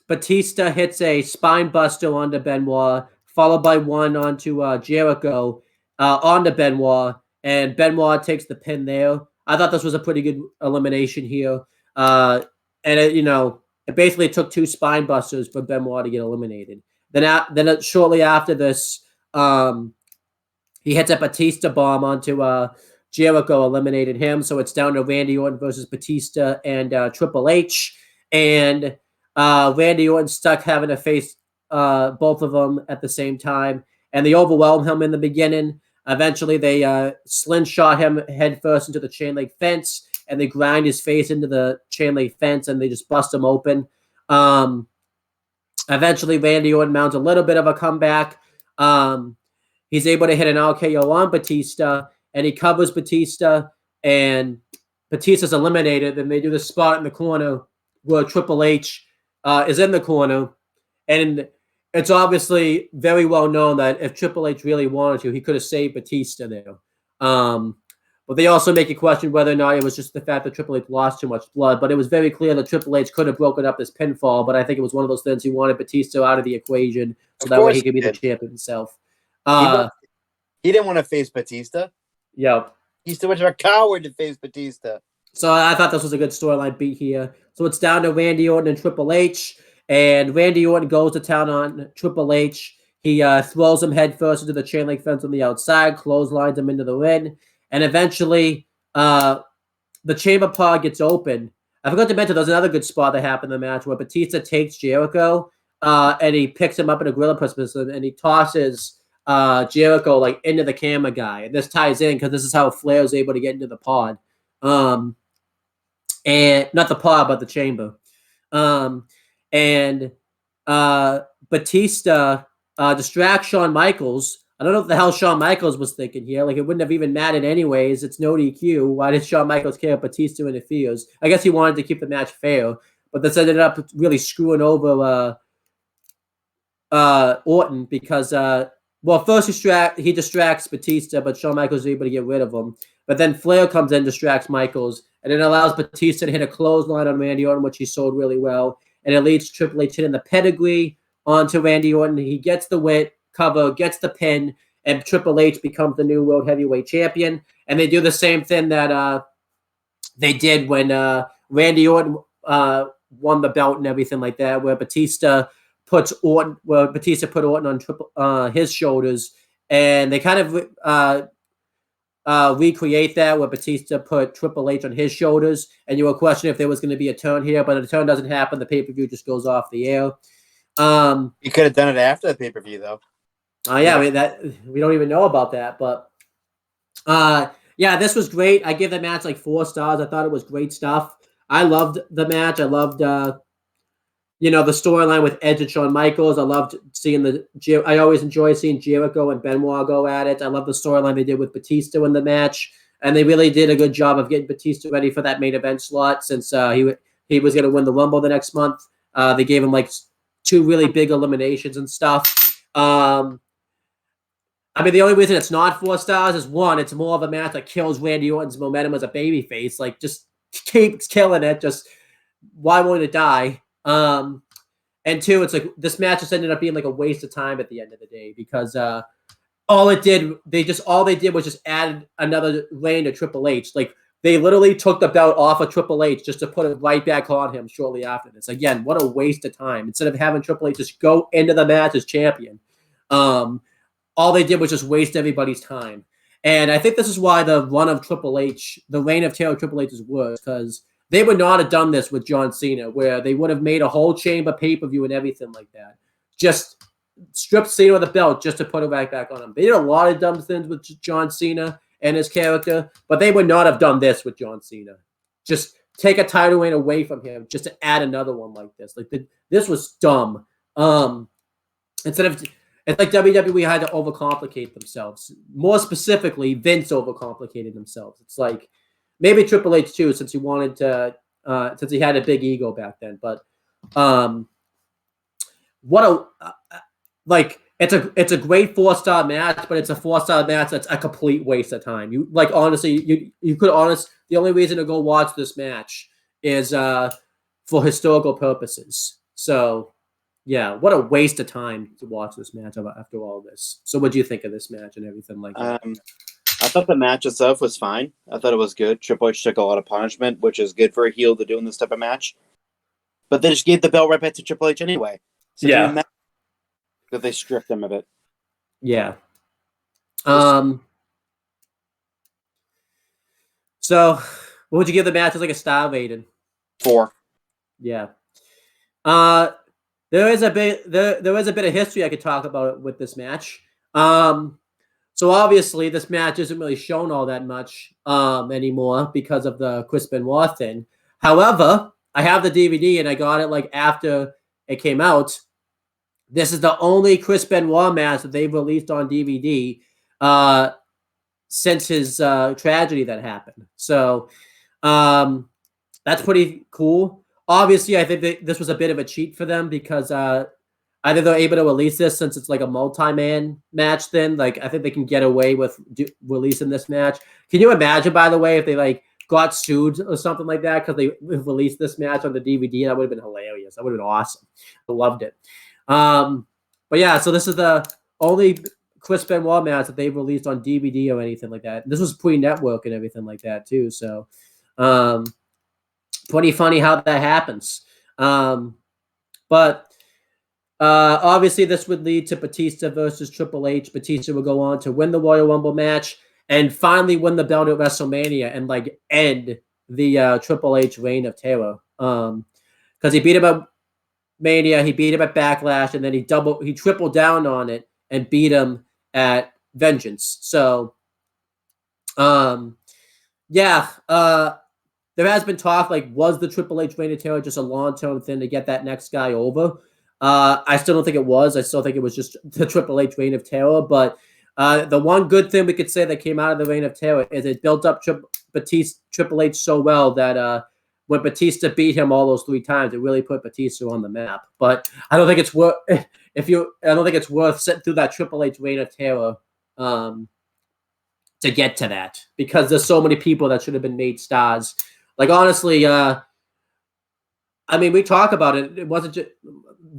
Batista hits a spine buster onto Benoit, followed by one onto Jericho onto Benoit, and Benoit takes the pin there. I thought this was a pretty good elimination here. And it basically took 2 spine busters for Benoit to get eliminated. Then shortly after this, he hits a Batista bomb onto Jericho, eliminated him. So it's down to Randy Orton versus Batista and Triple H. And Randy Orton stuck having to face both of them at the same time. And they overwhelm him in the beginning. Eventually, they slingshot him head first into the chain link fence, and they grind his face into the chain link fence, and they just bust him open. Eventually, Randy Orton mounts a little bit of a comeback. He's able to hit an RKO on Batista, and he covers Batista, and Batista's eliminated. Then they do the spot in the corner where Triple H is in the corner, and it's obviously very well known that if Triple H really wanted to, he could have saved Batista there. But they also make you question whether or not it was just the fact that Triple H lost too much blood. But it was very clear that Triple H could have broken up this pinfall, but I think it was one of those things he wanted Batista out of the equation so that way he could be the champion himself. He didn't want to face Batista. Yep. He's too much of a coward to face Batista. So I thought this was a good storyline beat here. So it's down to Randy Orton and Triple H. And Randy Orton goes to town on Triple H. He throws him head first into the chain link fence on the outside, clotheslines him into the ring. And eventually, the chamber pod gets open. I forgot to mention there's another good spot that happened in the match where Batista takes Jericho and he picks him up in a gorilla position and he tosses Jericho like into the camera guy. And this ties in because this is how Flair is able to get into the pod. And not the pod, but the chamber. And Batista distracts Shawn Michaels. I don't know what the hell Shawn Michaels was thinking here. Like, it wouldn't have even mattered anyways. It's no DQ. Why did Shawn Michaels care if Batista interferes? I guess he wanted to keep the match fair, but this ended up really screwing over Orton because, first he distracts Batista, but Shawn Michaels is able to get rid of him. But then Flair comes in, distracts Michaels, and it allows Batista to hit a clothesline on Randy Orton, which he sold really well. And it leads Triple H hitting the pedigree onto Randy Orton. He gets the win, cover, gets the pin, and Triple H becomes the new World Heavyweight Champion. And they do the same thing that they did when Randy Orton won the belt and everything like that, where Batista put Orton on his shoulders, and they kind of recreate that where Batista put Triple H on his shoulders, and you were questioning if there was going to be a turn here, but the turn doesn't happen. The pay-per-view just goes off the air. You could have done it after the pay-per-view, though. Yeah, we don't even know about that, but this was great. I give the match like 4 stars. I thought it was great stuff. I loved the match. I loved the storyline with Edge and Shawn Michaels. I loved seeing I always enjoy seeing Jericho and Benoit go at it. I love the storyline they did with Batista in the match, and they really did a good job of getting Batista ready for that main event slot since he was going to win the Rumble the next month. They gave him like 2 really big eliminations and stuff. The only reason it's not 4 stars is 1, it's more of a match that kills Randy Orton's momentum as a babyface. Like, just keeps killing it. Just why won't it die? And 2, it's like this match just ended up being like a waste of time at the end of the day because all they did was just add another lane to Triple H. Like, they literally took the belt off of Triple H just to put it right back on him shortly after this. Again, what a waste of time. Instead of having Triple H just go into the match as champion, all they did was just waste everybody's time. And I think this is why the run of Triple H, the reign of terror of Triple H is worse, because they would not have done this with John Cena, where they would have made a whole chamber pay-per-view and everything like that. Just stripped Cena of the belt just to put it right back on him. They did a lot of dumb things with John Cena and his character, but they would not have done this with John Cena. Just take a title reign away from him just to add another one like this. Like, this was dumb. It's like WWE had to overcomplicate themselves. More specifically, Vince overcomplicated themselves. It's like maybe Triple H too, since he wanted to, since he had a big ego back then. But it's a great 4-star match, but it's a 4-star match that's a complete waste of time. The only reason to go watch this match is for historical purposes. So. Yeah, what a waste of time to watch this match after all this. So what do you think of this match and everything like that? I thought the match itself was fine. I thought it was good. Triple H took a lot of punishment, which is good for a heel to do in this type of match. But they just gave the belt right back to Triple H anyway. So that they stripped him of it. Yeah. So what would you give the match as like a star rating? 4. Yeah. There is a bit of history I could talk about with this match. So So obviously this match isn't really shown all that much anymore because of the Chris Benoit thing. However, I have the DVD and I got it like after it came out. This is the only Chris Benoit match that they've released on DVD since his tragedy that happened. So that's pretty cool. Obviously, I think this was a bit of a cheat for them because either they're able to release this since it's like a multi-man match. Then, like, I think they can get away with releasing this match. Can you imagine, by the way, if they like got sued or something like that because they released this match on the DVD? That would have been hilarious. That would have been awesome. I loved it. But yeah, so this is the only Chris Benoit match that they've released on DVD or anything like that. This was pre-network and everything like that too. So, pretty funny how that happens. But obviously this would lead to Batista versus Triple H. Batista will go on to win the Royal Rumble match and finally win the belt at WrestleMania and like end the Triple H reign of terror. Because he beat him at Mania, he beat him at Backlash, and then he tripled down on it and beat him at Vengeance. So, yeah, there has been talk, like, was the Triple H reign of terror just a long-term thing to get that next guy over? I still don't think it was. I still think it was just the Triple H reign of terror. But the one good thing we could say that came out of the reign of terror is it built up Triple H so well that when Batista beat him all those 3 times, it really put Batista on the map. But I don't think it's worth sitting through that Triple H reign of terror to get to that, because there's so many people that should have been made stars. Like, honestly, I mean, we talk about it. It wasn't just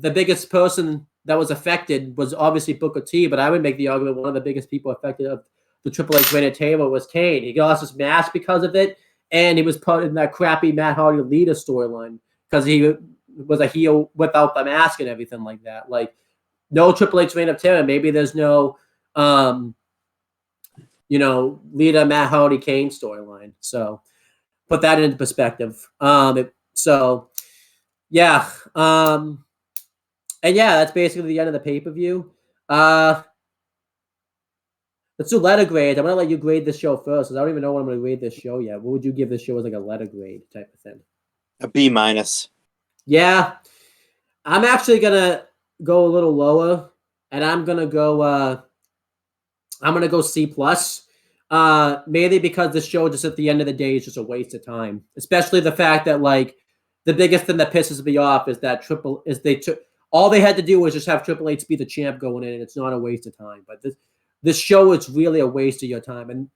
the biggest person that was affected was obviously Booker T, but I would make the argument one of the biggest people affected of the Triple H reign of terror was Kane. He lost his mask because of it, and he was put in that crappy Matt Hardy leader storyline because he was a heel without the mask and everything like that. Like, no Triple H reign of terror. Maybe there's no, leader Matt Hardy Kane storyline. So put that into perspective. Yeah. And yeah, that's basically the end of the pay-per-view. Let's do letter grades. I'm going to let you grade this show first, because I don't even know what I'm going to grade this show yet. What would you give this show as like a letter grade type of thing? A B-. Yeah. I'm actually going to go a little lower, and I'm going to go C+. Mainly because the show just at the end of the day is just a waste of time. Especially the fact that, like, the biggest thing that pisses me off is that all they had to do was just have Triple H be the champ going in, and it's not a waste of time. But this show is really a waste of your time. And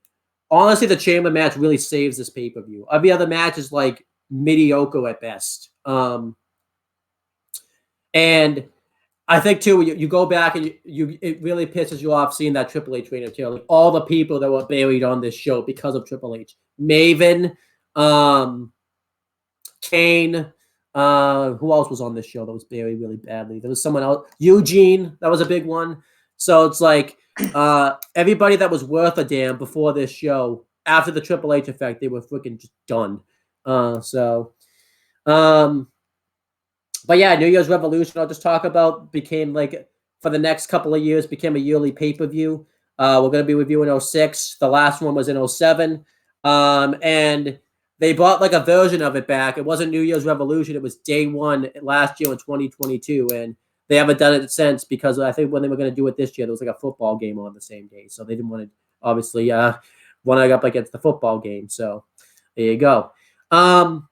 honestly, the Chamber match really saves this pay-per-view. Every other match is like mediocre at best. And I think too, you go back and it really pisses you off seeing that Triple H reign of terror. Like, all the people that were buried on this show because of Triple H. Maven, Kane, who else was on this show that was buried really badly? There was someone else. Eugene, that was a big one. So it's like everybody that was worth a damn before this show, after the Triple H effect, they were freaking just done. But yeah, New Year's Revolution, I'll just talk about, became like, for the next couple of years, became a yearly pay-per-view. We're going to be reviewing 06. The last one was in 07. And they brought like a version of it back. It wasn't New Year's Revolution. It was day one last year in 2022. And they haven't done it since, because I think when they were going to do it this year, there was like a football game on the same day. So they didn't want to, obviously, run up against the football game. So there you go. And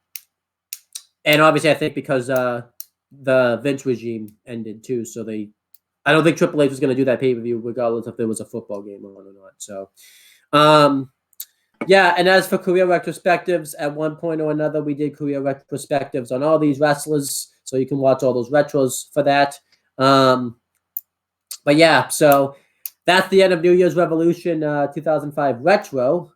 obviously, I think because the Vince regime ended too, so I don't think Triple H was going to do that pay-per-view regardless if there was a football game on or not. So, yeah, and as for career retrospectives, at one point or another, we did career retrospectives on all these wrestlers, so you can watch all those retros for that. But yeah, so that's the end of New Year's Revolution 2005 retro.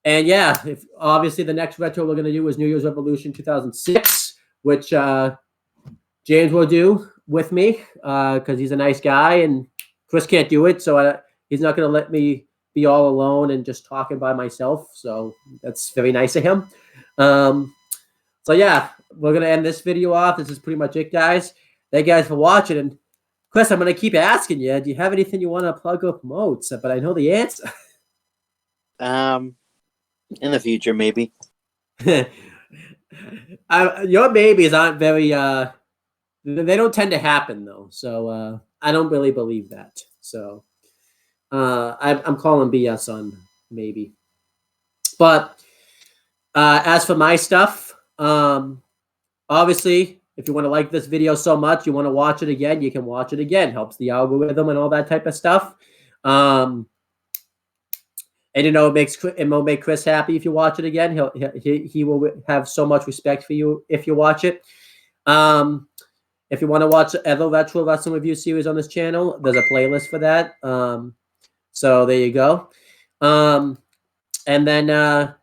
And yeah, obviously the next retro we're going to do is New Year's Revolution 2006, which James will do with me because he's a nice guy, and Chris can't do it, so he's not going to let me be all alone and just talking by myself. So that's very nice of him. So yeah, we're going to end this video off. This is pretty much it, guys. Thank you guys for watching, and Chris, I'm going to keep asking you. Do you have anything you want to plug or promote? But I know the answer. In the future, maybe. Your babies aren't very. They don't tend to happen though, so I don't really believe that. So I'm calling BS on maybe. But as for my stuff, obviously, if you want to like this video so much, you want to watch it again, you can watch it again. Helps the algorithm and all that type of stuff. And it will make Chris happy if you watch it again. He will have so much respect for you if you watch it. If you want to watch other retro wrestling review series on this channel, there's a playlist for that. So there you go. And then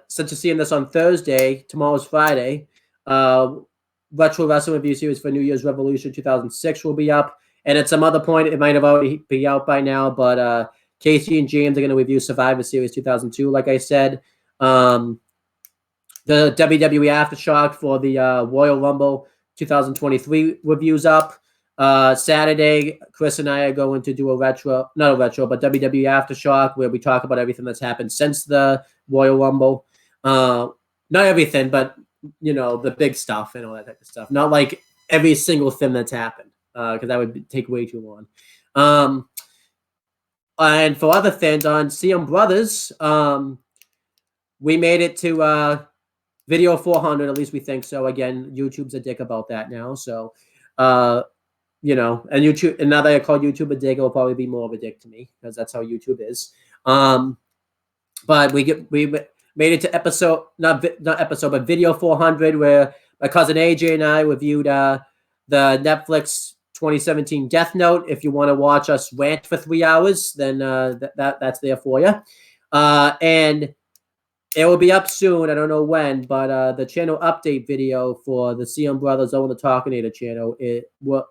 since you're seeing this on Thursday, tomorrow's Friday, retro wrestling review series for New Year's Revolution 2006 will be up. And at some other point, it might have already be out by now, but Casey and James are going to review Survivor Series 2002, like I said. The WWE Aftershock for the Royal Rumble 2023 reviews up. Saturday, Chris and I are going to do not a retro, but WWE Aftershock, where we talk about everything that's happened since the Royal Rumble. Not everything, but, the big stuff and all that type of stuff. Not like every single thing that's happened, because that would take way too long. And for other things, on CM Brothers, we made it to video 400, at least we think so. Again, YouTube's a dick about that now. So, and YouTube, and now that I call YouTube a dick, it'll probably be more of a dick to me because that's how YouTube is. But we made it to but video 400, where my cousin AJ and I reviewed the Netflix 2017 Death Note. If you want to watch us rant for 3 hours, then that's there for you. And it will be up soon. I don't know when, but the channel update video for the CM Brothers Own the Talkinator channel, it will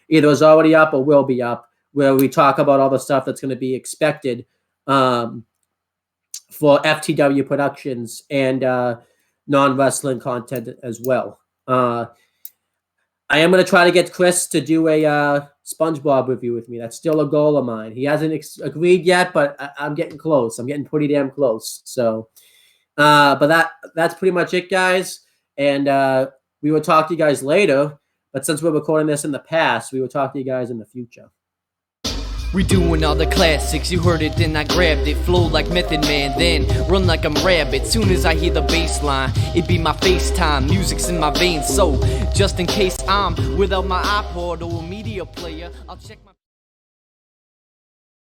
either is already up or will be up, where we talk about all the stuff that's going to be expected for FTW Productions and non-wrestling content as well. I am going to try to get Chris to do a SpongeBob review with me. That's still a goal of mine. He hasn't agreed yet, but I'm getting close. I'm getting pretty damn close. So, but that's pretty much it, guys. And we will talk to you guys later. But since we're recording this in the past, we will talk to you guys in the future. We doing all the classics, you heard it, then I grabbed it. Flow like Method Man, then run like I'm Rabbit. Soon as I hear the bass line, it be my FaceTime. Music's in my veins, so just in case I'm without my iPod or a media player, I'll check my